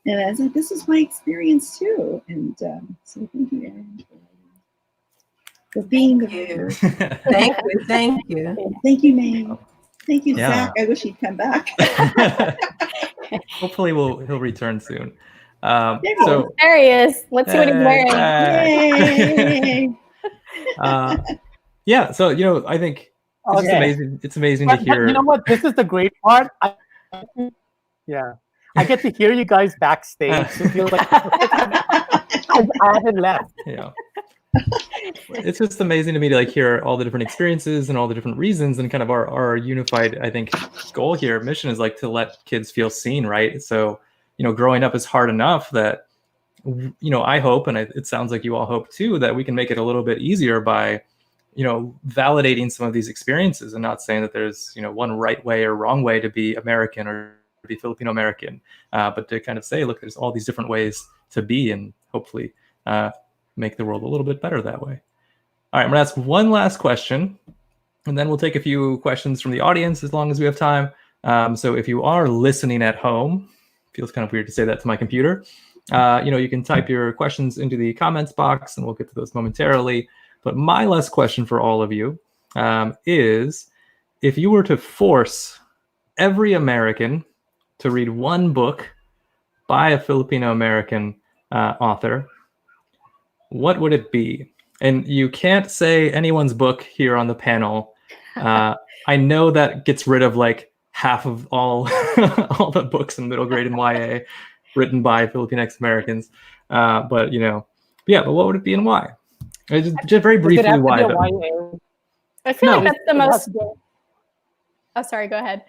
Speaker 4: I was like, this is my experience too. And so thank you, Erin. for being
Speaker 3: you.
Speaker 4: here.
Speaker 3: Thank you. Thank you.
Speaker 4: Thank you, Mae. Thank you,
Speaker 1: Yeah.
Speaker 4: Zach. I wish he'd come back.
Speaker 1: Hopefully he'll return soon.
Speaker 2: There he is. Let's see what he's wearing.
Speaker 4: Yay!
Speaker 1: Yeah, so I think it's just amazing. It's amazing to hear.
Speaker 5: But you know what? This is the great part. I get to hear you guys backstage. It feels like I haven't left.
Speaker 1: Yeah. It's just amazing to me to like hear all the different experiences and all the different reasons, and kind of our unified, I think, goal here, mission is like to let kids feel seen, right? So, growing up is hard enough that, I hope, and it sounds like you all hope too, that we can make it a little bit easier by, validating some of these experiences and not saying that there's, one right way or wrong way to be American or to be Filipino American, but to kind of say, look, there's all these different ways to be, and hopefully make the world a little bit better that way. All right, I'm gonna ask one last question, and then we'll take a few questions from the audience as long as we have time. So if you are listening at home, feels kind of weird to say that to my computer, you can type your questions into the comments box, and we'll get to those momentarily. But my last question for all of you is, if you were to force every American to read one book by a Filipino American author, what would it be? And you can't say anyone's book here on the panel. I know that gets rid of like half of all all the books in middle grade and YA written by Filipinx Americans. But what would it be and why? Just very briefly, why?
Speaker 2: I feel like that's the most. Oh, sorry. Go ahead.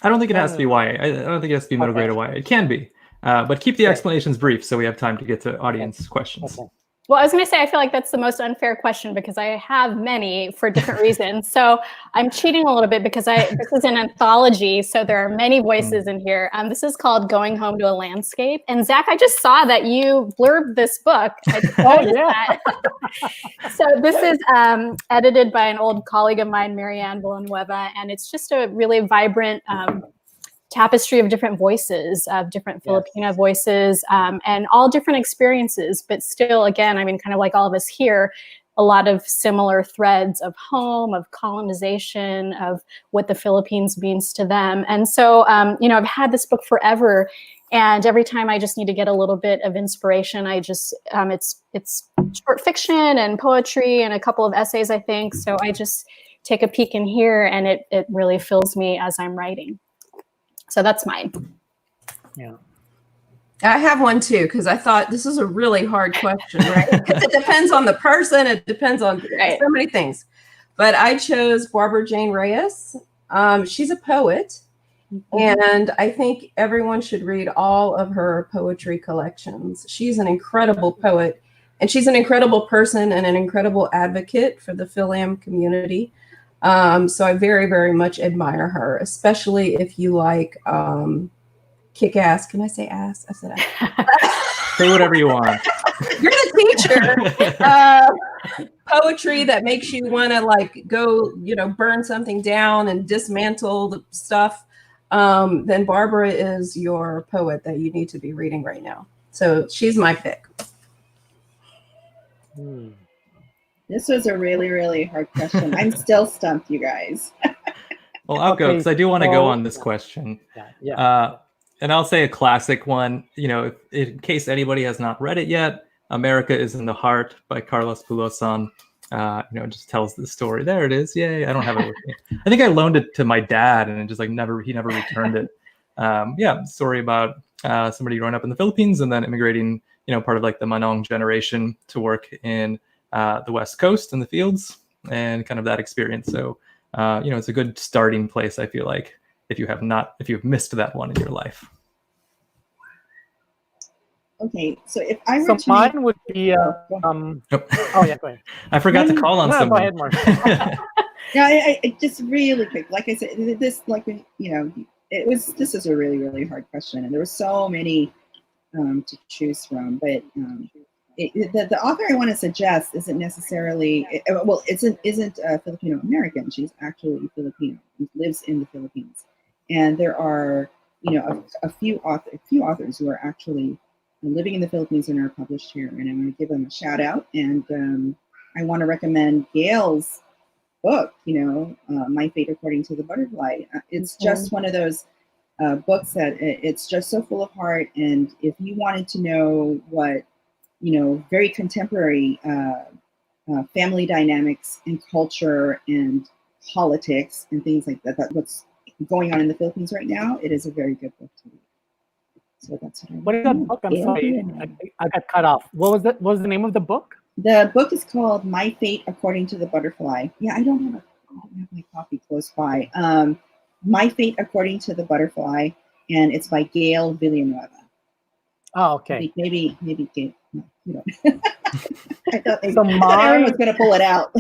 Speaker 1: I don't think it has to be YA. I don't think it has to be middle grade or YA. It can be, but keep the explanations brief so we have time to get to audience questions.
Speaker 5: Okay.
Speaker 2: Well, I was going to say, I feel like that's the most unfair question because I have many for different reasons. So I'm cheating a little bit because this is an anthology. So there are many voices in here. This is called Going Home to a Landscape. And Zach, I just saw that you blurbed this book. That. So this is edited by an old colleague of mine, Marianne Villanueva. And it's just a really vibrant tapestry of different voices, of different Filipino voices, and all different experiences. But still, again, I mean, kind of like all of us here, a lot of similar threads of home, of colonization, of what the Philippines means to them. And so, I've had this book forever. And every time I just need to get a little bit of inspiration, I just, it's short fiction and poetry and a couple of essays, I think. So I just take a peek in here, and it really fills me as I'm writing. So that's mine.
Speaker 3: Yeah. I have one too, because I thought this is a really hard question, right? Because it depends on the person. It depends on so many things. But I chose Barbara Jane Reyes. She's a poet. And I think everyone should read all of her poetry collections. She's an incredible poet. And she's an incredible person and an incredible advocate for the Fil-Am community. So I very, very much admire her, especially if you like kick-ass. Can I say ass? I said ass.
Speaker 1: Say whatever you want.
Speaker 3: You're the teacher. Poetry that makes you want to like go, burn something down and dismantle the stuff. Then Barbara is your poet that you need to be reading right now. So she's my pick.
Speaker 4: This was a really, really hard question. I'm still stumped, you guys.
Speaker 1: Well, I'll go because I do want to go on this question. And I'll say a classic one. In case anybody has not read it yet, America is in the Heart by Carlos Bulosan. It just tells the story. There it is. Yay. I don't have it with me. I think I loaned it to my dad and it just like he never returned it. Story about somebody growing up in the Philippines and then immigrating, part of like the Manong generation to work in the West Coast in the fields and kind of that experience. So, it's a good starting place, I feel like, if you've missed that one in your life.
Speaker 4: Okay, so if I were to
Speaker 5: mine would be go ahead.
Speaker 1: I forgot to call on someone.
Speaker 5: Go ahead, Mark.
Speaker 4: I just really quick, like I said, this this is a really, really hard question, and there were so many to choose from, but the author I want to suggest isn't necessarily isn't Filipino American. She's actually Filipino. She lives in the Philippines, and there are a few authors who are actually living in the Philippines and are published here, and I'm going to give them a shout out. And I want to recommend Gail's book, My Fate According to the Butterfly. It's just one of those books that it's just so full of heart. And if you wanted to know what, very contemporary family dynamics and culture and politics and things like that, what's going on in the Philippines right now, it is a very good book to read. So that's
Speaker 5: What is that book? I'm sorry, I got cut off. What was the name of the book?
Speaker 4: The book is called My Fate According to the Butterfly. Yeah, I don't have my copy close by. My Fate According to the Butterfly, and it's by Gail Villanueva.
Speaker 5: Oh, okay.
Speaker 4: Maybe Gail. No, you don't. I thought
Speaker 3: Erin
Speaker 4: was going to pull it out.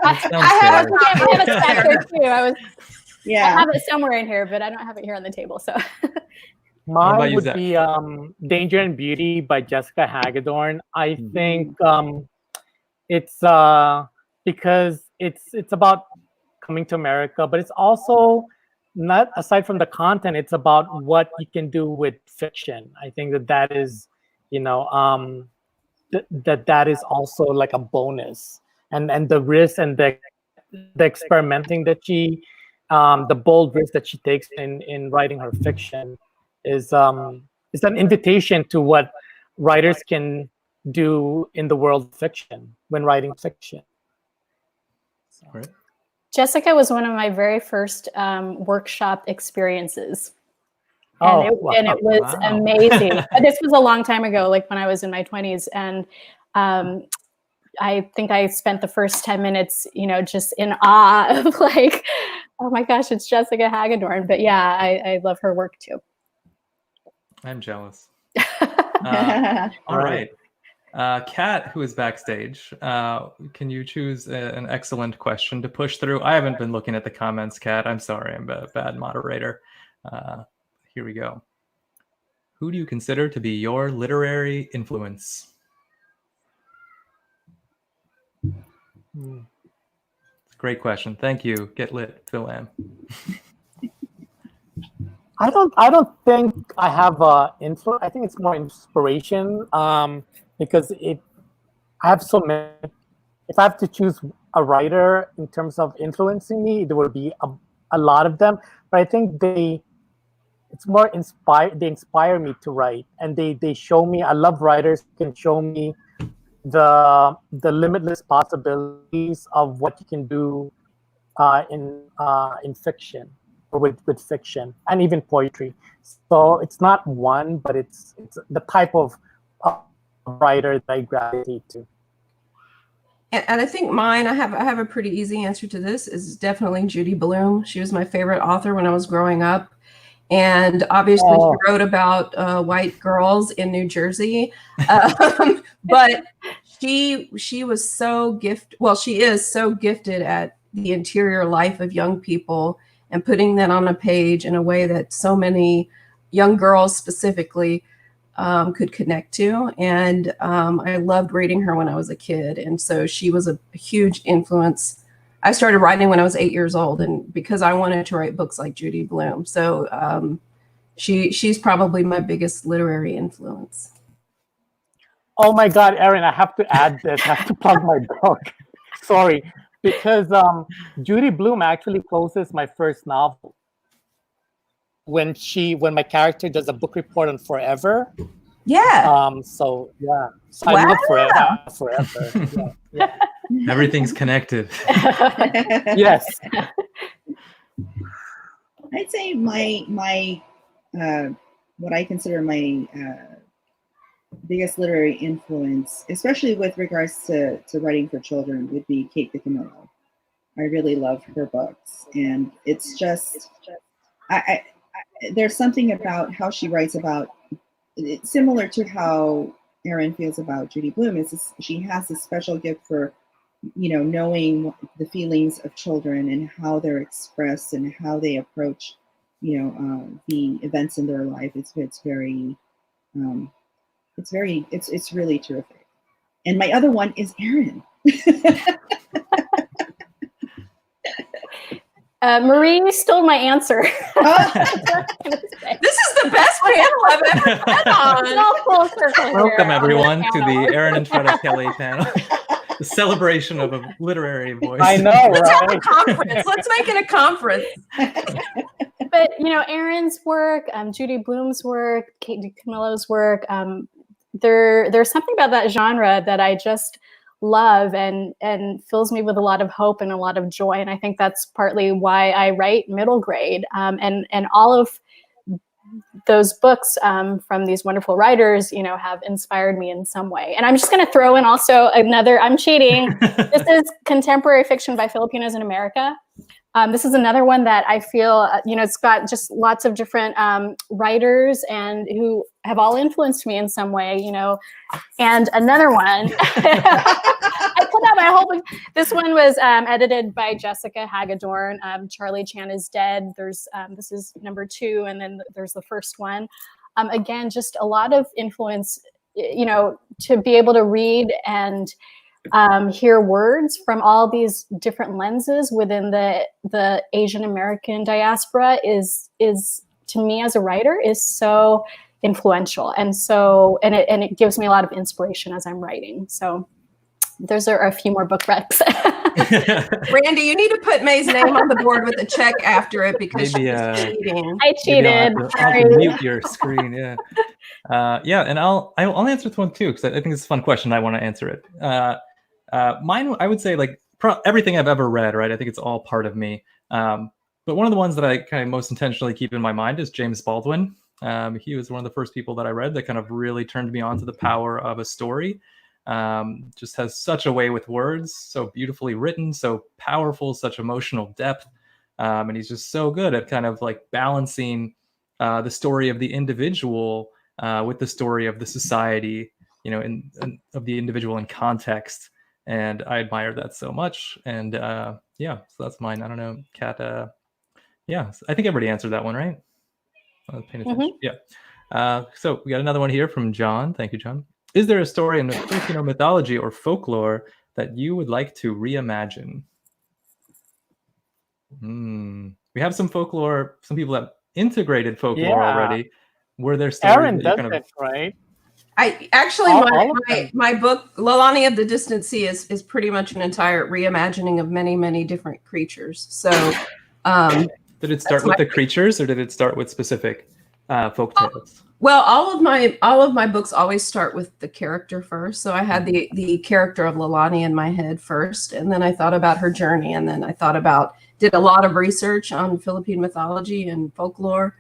Speaker 2: I have it back here too. I have it somewhere in here, but I don't have it here on the table. So
Speaker 5: mine would be Danger and Beauty by Jessica Hagedorn. I think it's because it's about coming to America, but it's also not, aside from the content, it's about what you can do with fiction. I think that is, that is also like a bonus, and the risk and the experimenting that she, the bold risk that she takes in writing her fiction is an invitation to what writers can do in the world of fiction when writing fiction. So.
Speaker 1: Right.
Speaker 2: Jessica was one of my very first workshop experiences.
Speaker 5: And
Speaker 2: it was amazing. This was a long time ago, like when I was in my 20s. And I think I spent the first 10 minutes, just in awe of like, oh my gosh, it's Jessica Hagedorn. But yeah, I love her work too.
Speaker 1: I'm jealous. All right. Kat, who is backstage, can you choose an excellent question to push through? I haven't been looking at the comments, Kat. I'm sorry. I'm a bad moderator. Here we go. Who do you consider to be your literary influence? Great question. Thank you. Get lit, Phil M.
Speaker 5: I don't think I have influence. I think it's more inspiration, because I have so many. If I have to choose a writer in terms of influencing me, there would be a lot of them. But I think it's more inspired. They inspire me to write, and they show me. I love writers who can show me the limitless possibilities of what you can do in fiction, or with fiction, and even poetry. So it's not one, but it's the type of writer that I gravitate to.
Speaker 3: And I think mine, I have a pretty easy answer to this, is definitely Judy Blume. She was my favorite author when I was growing up. And obviously she wrote about white girls in New Jersey. But she was so gifted. Well, she is so gifted at the interior life of young people and putting that on a page in a way that so many young girls specifically could connect to. And I loved reading her when I was a kid. And so she was a huge influence. I started writing when I was 8 years old, and because I wanted to write books like Judy Blume. So she's probably my biggest literary influence.
Speaker 5: Oh my God, Erin, I have to add this. I have to plug my book. Sorry, because Judy Blume actually closes my first novel. When my character does a book report on Forever.
Speaker 3: Yeah.
Speaker 5: So yeah. So
Speaker 3: wow.
Speaker 5: I love Forever. Yeah.
Speaker 1: Everything's connected.
Speaker 5: Yes.
Speaker 4: I'd say my what I consider my biggest literary influence, especially with regards to writing for children, would be Kate DiCamillo. I really love her books, and it's just I there's something about how she writes about it, similar to how Erin feels about Judy Blume. She has this special gift for knowing the feelings of children and how they're expressed and how they approach the events in their life. It's really terrific. And my other one is Erin.
Speaker 2: Marie stole my answer.
Speaker 3: This is the best panel I've ever been on.
Speaker 2: It's all full circle.
Speaker 1: Welcome everyone to the Erin Entrada Kelly panel. the celebration of a literary voice.
Speaker 5: I know,
Speaker 3: Let's have a
Speaker 5: right?
Speaker 3: conference. Let's make it a conference.
Speaker 2: But Erin's work, Judy Blume's work, Kate DiCamillo's work, there's something about that genre that I just love and fills me with a lot of hope and a lot of joy. And I think that's partly why I write middle grade. And all of those books from these wonderful writers, have inspired me in some way. And I'm just going to throw in also another, I'm cheating. This is contemporary fiction by Filipinos in America. This is another one that I feel, it's got just lots of different writers and who have all influenced me in some way, And another one, I pulled out my whole book. This one was edited by Jessica Hagedorn. Charlie Chan is Dead. There's this is number 2, and then there's the first one. Again, just a lot of influence, to be able to read and hear words from all these different lenses within the Asian American diaspora is to me as a writer is so influential, and it gives me a lot of inspiration as I'm writing. So those are a few more book recs.
Speaker 3: Randy, you need to put Mae's name on the board with a check after it because
Speaker 1: Maybe,
Speaker 3: she's cheating.
Speaker 2: I cheated.
Speaker 1: I'll have to mute your screen. Yeah. And I'll answer this one too, because I think it's a fun question. I want to answer it. Mine, I would say, like everything I've ever read, right? I think it's all part of me. But one of the ones that I kind of most intentionally keep in my mind is James Baldwin. He was one of the first people that I read that kind of really turned me on to the power of a story. Just has such a way with words, so beautifully written, so powerful, such emotional depth. And he's just so good at kind of like balancing the story of the individual with the story of the society, and of the individual in context. And I admire that so much. And so that's mine. I don't know, Kat. I think everybody answered that one, right? I was paying attention. Yeah. So we got another one here from John. Thank you, John. Is there a story in the Filipino mythology or folklore that you would like to reimagine? We have some folklore, some people that integrated folklore already. Were there stories
Speaker 5: Erin
Speaker 1: that you
Speaker 5: does
Speaker 1: kind of...
Speaker 5: it, right?
Speaker 3: I actually
Speaker 5: All of them.
Speaker 3: my book Lolani of the Distant Sea is pretty much an entire reimagining of many, many different creatures. So
Speaker 1: did it start with the creatures, or did it start with specific folk tales?
Speaker 3: Well, all of my books always start with the character first. So I had the character of Lolani in my head first, and then I thought about her journey, and then I did a lot of research on Philippine mythology and folklore,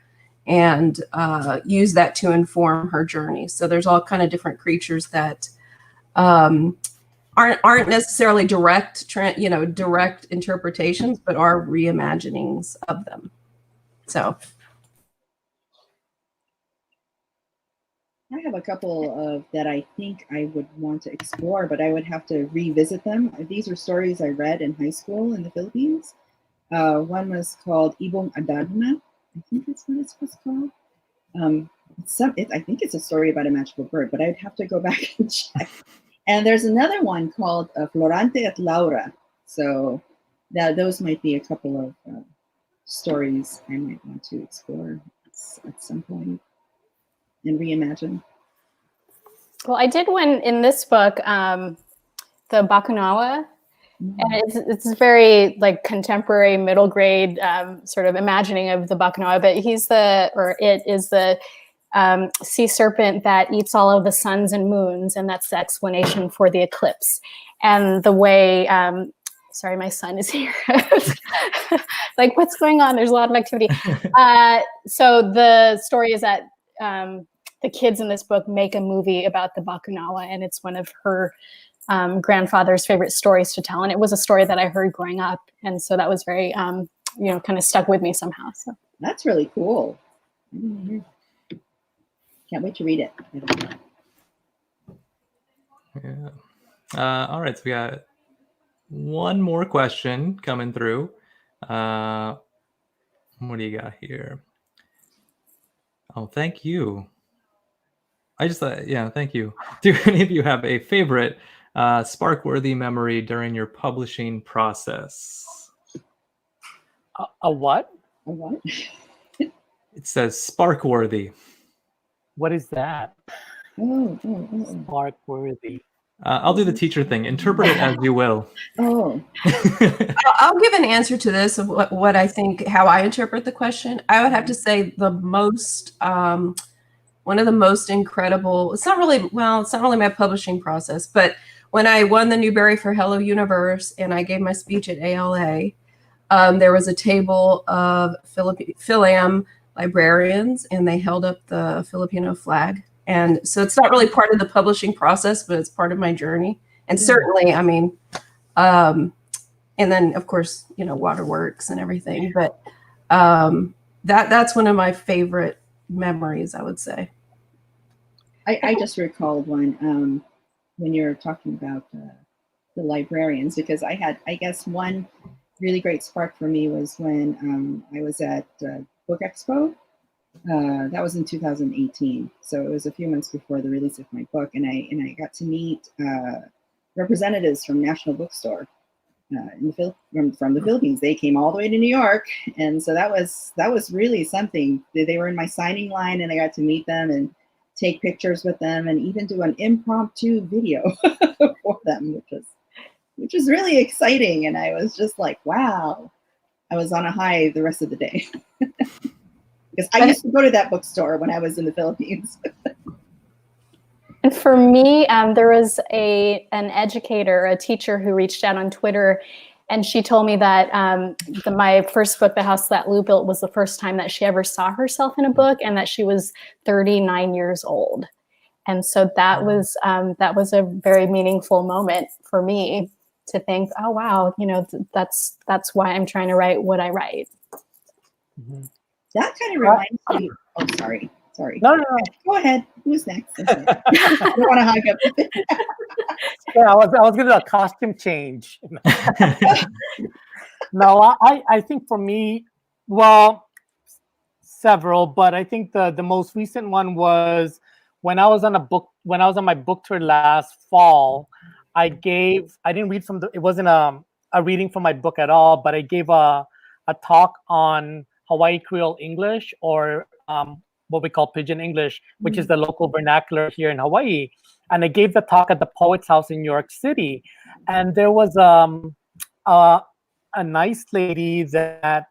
Speaker 3: and used that to inform her journey. So there's all kind of different creatures that aren't necessarily direct interpretations, but are reimaginings of them. So
Speaker 4: I have a couple of that I think I would want to explore, but I would have to revisit them. These are stories I read in high school in the Philippines. One was called Ibong Adarna. I think that's what it was called. I think it's a story about a magical bird, but I'd have to go back and check. And there's another one called Florante at Laura. So those might be a couple of stories I might want to explore at some point and reimagine.
Speaker 2: Well, I did one in this book, the Bakunawa. And it's very like contemporary middle grade sort of imagining of the Bakunawa, but it is the sea serpent that eats all of the suns and moons, and that's the explanation for the eclipse. And the way, sorry, my son is here. Like, what's going on? There's a lot of activity. So the story is that the kids in this book make a movie about the Bakunawa, and it's one of her grandfather's favorite stories to tell. And it was a story that I heard growing up. And so that was very, kind of stuck with me somehow. So
Speaker 4: that's really cool. Can't wait to read it.
Speaker 1: Yeah. All right. So we got one more question coming through. What do you got here? Oh, thank you. I just thought, thank you. Do any of you have a favorite spark-worthy memory during your publishing process?
Speaker 5: A what?
Speaker 4: A what?
Speaker 1: It says spark-worthy.
Speaker 5: What is that?
Speaker 4: Oh.
Speaker 5: Spark-worthy.
Speaker 1: I'll do the teacher thing. Interpret it as you will.
Speaker 4: Oh,
Speaker 3: I'll give an answer to this of what I think, how I interpret the question. I would have to say the most, one of the most incredible, it's not really my publishing process, but when I won the Newbery for Hello Universe and I gave my speech at ALA, there was a table of Philam librarians and they held up the Filipino flag. And so it's not really part of the publishing process, but it's part of my journey. And certainly, I mean, and then of course, you know, Waterworks and everything. But that's one of my favorite memories, I would say.
Speaker 4: I just recalled one when you're talking about the librarians, because I guess one really great spark for me was when I was at Book Expo. That was in 2018, so it was a few months before the release of my book, and I got to meet representatives from National Bookstore from the Philippines. They came all the way to New York, and so that was really something. They were in my signing line, and I got to meet them and take pictures with them, and even do an impromptu video for them, which was really exciting. And I was just like, wow, I was on a high the rest of the day. Because I used to go to that bookstore when I was in the Philippines.
Speaker 2: And for me, there was an educator, a teacher who reached out on Twitter, and she told me that my first book, The House That Lou Built, was the first time that she ever saw herself in a book, and that she was 39 years old. And so that was a very meaningful moment for me to think, oh wow, you know, that's why I'm trying to write what I write.
Speaker 5: Mm-hmm.
Speaker 4: That kind of reminds me. Oh, sorry.
Speaker 5: No.
Speaker 4: Go ahead. Who's next? I don't want to hug up.
Speaker 5: Yeah, I was gonna do a costume change. No, I think for me, well, several, but I think the most recent one was when I was on my book tour last fall. I didn't read from it wasn't a reading from my book at all, but I gave a talk on Hawaii Creole English, or what we call Pidgin English, which is the local vernacular here in Hawaii. And I gave the talk at the Poets House in New York City. And there was a nice lady that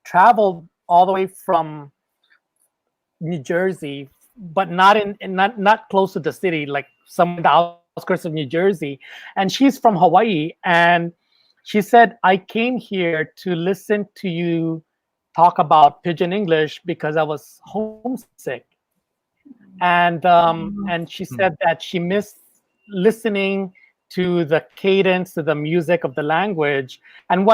Speaker 5: traveled all the way from New Jersey, but not close to the city, like some of the outskirts of New Jersey. And she's from Hawaii. And she said, I came here to listen to you talk about Pidgin English because I was homesick. And she said that she missed listening to the cadence, to the music of the language, and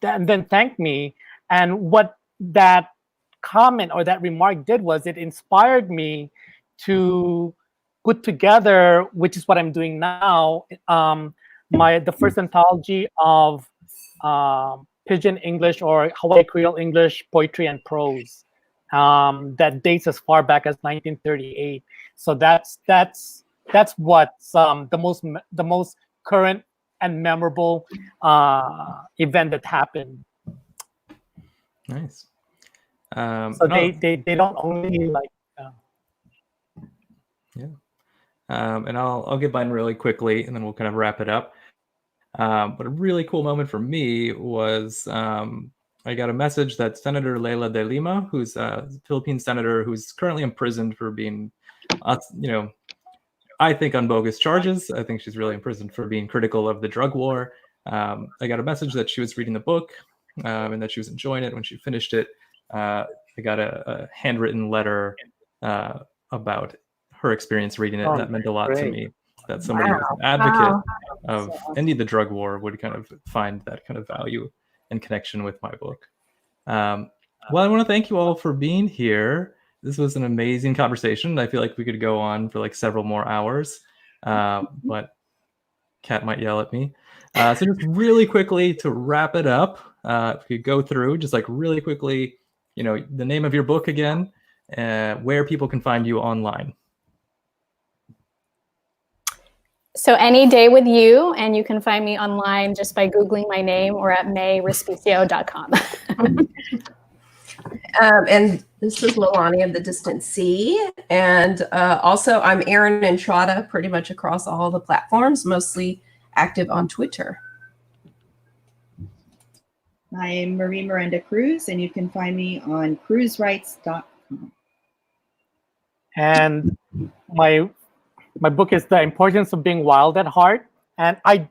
Speaker 5: then thanked me. And what that comment or that remark did was it inspired me to put together, which is what I'm doing now, the first anthology of Pidgin English or Hawaii Creole English poetry and prose that dates as far back as 1938. So that's what's the most current and memorable event that happened.
Speaker 1: Nice.
Speaker 5: So they don't only like.
Speaker 1: Yeah. And I'll give mine really quickly, and then we'll kind of wrap it up. But a really cool moment for me was I got a message that Senator Layla De Lima, who's a Philippine senator who's currently imprisoned for being, I think, on bogus charges. I think she's really imprisoned for being critical of the drug war. I got a message that she was reading the book and that she was enjoying it. When she finished it, I got a handwritten letter about her experience reading it. And that meant a lot to me. That somebody who's an advocate of ending the drug war would kind of find that kind of value and connection with my book. Well, I want to thank you all for being here. This was an amazing conversation. I feel like we could go on for like several more hours, but Kat might yell at me. So just really quickly to wrap it up, if we could go through just like really quickly, the name of your book again, where people can find you online.
Speaker 2: So Any Day with You, and you can find me online just by Googling my name or at maerespicio.com.
Speaker 3: And this is Lolani of the Distant Sea. And also, I'm Erin Entrada, pretty much across all the platforms, mostly active on Twitter.
Speaker 4: I'm Marie Miranda Cruz, and you can find me on cruzwrites.com.
Speaker 5: And my book is The Importance of Being Wild at Heart. And I'm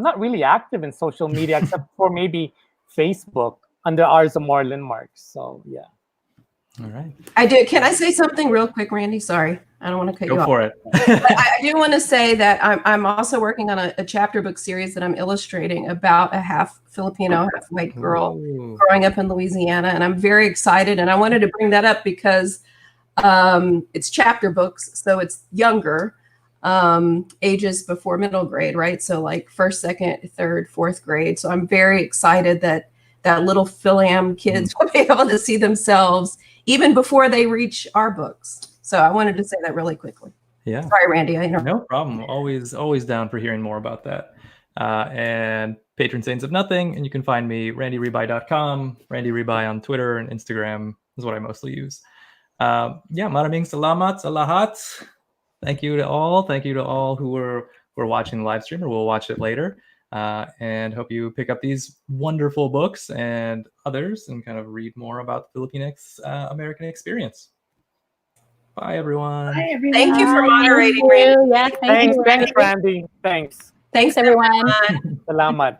Speaker 5: not really active in social media except for maybe Facebook under our Zamora Linmark. So yeah.
Speaker 1: All right.
Speaker 3: I do. Can I say something real quick, Randy? Sorry, I don't want to cut you off.
Speaker 1: Go for it.
Speaker 3: But I do want to say that I'm also working on a chapter book series that I'm illustrating about a half Filipino, half white girl growing up in Louisiana, and I'm very excited. And I wanted to bring that up because it's chapter books, so it's younger, ages before middle grade, right? So like first, second, third, fourth grade. So I'm very excited that little Philam kids will be able to see themselves even before they reach our books. So I wanted to say that really quickly.
Speaker 1: Yeah.
Speaker 3: Sorry, Randy. I know.
Speaker 1: No problem. Always down for hearing more about that. And patron saints of nothing. And you can find me randyribay.com, Randy Ribay on Twitter and Instagram is what I mostly use. Maraming salamat sa lahat. Thank you to all. Thank you to all who were watching the live stream or will watch it later. And hope you pick up these wonderful books and others and kind of read more about the Filipinx American experience. Bye, everyone.
Speaker 4: Bye, everyone.
Speaker 3: Thank you for moderating, Randy.
Speaker 2: Yeah, thank you.
Speaker 5: Thanks, Randy. Thanks.
Speaker 3: Thanks,
Speaker 2: everyone.
Speaker 3: everyone.
Speaker 5: Salamat.